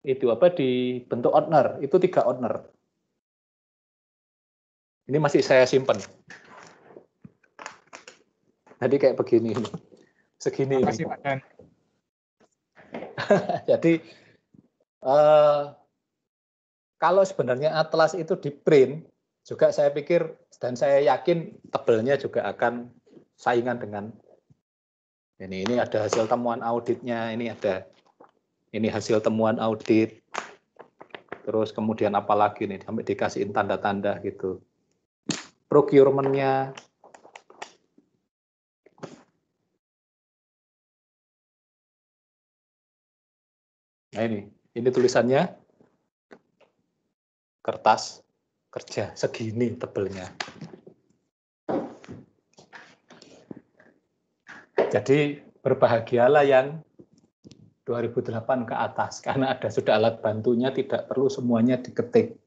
itu dibentuk owner, itu 3 owner. Ini masih saya simpen. Jadi kayak begini, segini. Terima kasih Pak Dan. Jadi kalau sebenarnya atlas itu di print, juga saya pikir dan saya yakin tebelnya juga akan saingan dengan ini ada hasil temuan auditnya, ini hasil temuan audit. Terus kemudian apalagi nih sampai dikasihin tanda-tanda gitu. Procurement-nya. Nah ini tulisannya kertas kerja segini tebelnya. Jadi berbahagialah yang 2008 ke atas karena sudah alat bantunya, tidak perlu semuanya diketik.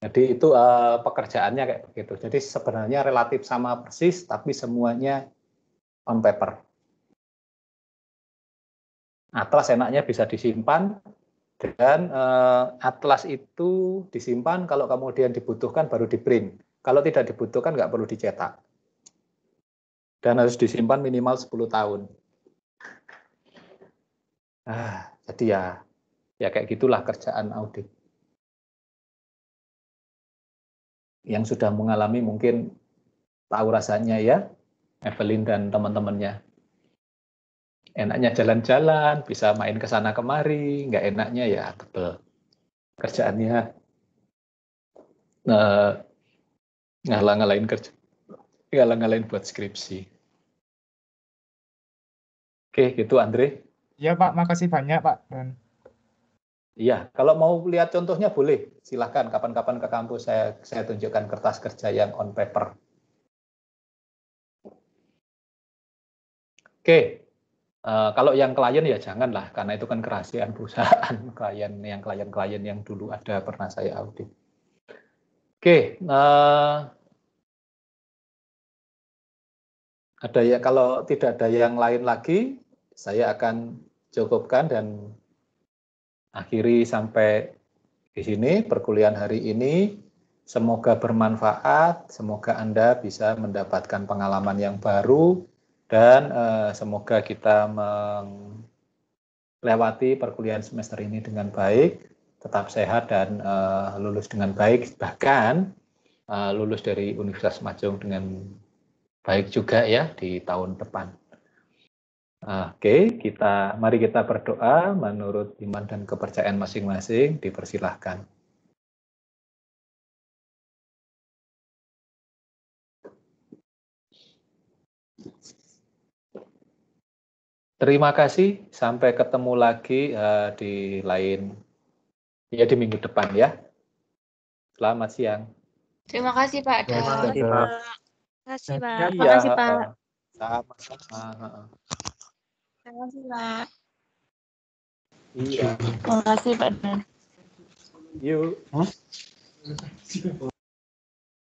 Jadi itu pekerjaannya kayak begitu. Jadi sebenarnya relatif sama persis, tapi semuanya on paper. Atlas enaknya bisa disimpan, dan atlas itu disimpan, kalau kemudian dibutuhkan baru di print. Kalau tidak dibutuhkan nggak perlu dicetak. Dan harus disimpan minimal 10 tahun. Jadi ya kayak gitulah kerjaan audit. Yang sudah mengalami mungkin tahu rasanya ya, Evelyn dan teman-temannya. Enaknya jalan-jalan, bisa main ke sana kemari, nggak enaknya ya tebel. Kerjaannya ngalah-ngalahin buat skripsi. Oke, gitu Andre. Iya Pak, makasih banyak Pak Dan. Iya, kalau mau lihat contohnya boleh, silahkan kapan-kapan ke kampus saya tunjukkan kertas kerja yang on paper. Oke, kalau yang klien ya janganlah, karena itu kan kerahasiaan perusahaan klien yang dulu ada pernah saya audit. Oke, ada ya, kalau tidak ada yang lain lagi, saya akan cukupkan dan akhiri sampai di sini perkuliahan hari ini. Semoga bermanfaat, semoga Anda bisa mendapatkan pengalaman yang baru, dan semoga kita melewati perkuliahan semester ini dengan baik, tetap sehat dan lulus dengan baik, bahkan lulus dari Universitas Majung dengan baik juga ya di tahun depan. Oke, mari kita berdoa menurut iman dan kepercayaan masing-masing, dipersilahkan. Terima kasih, sampai ketemu lagi di minggu depan ya. Selamat siang. Terima kasih Pak Dan. Terima kasih Pak. Terima kasih Pak. Sama-sama. Terima kasih Pak. Iya. Terima kasih Pak Dan. Yuk.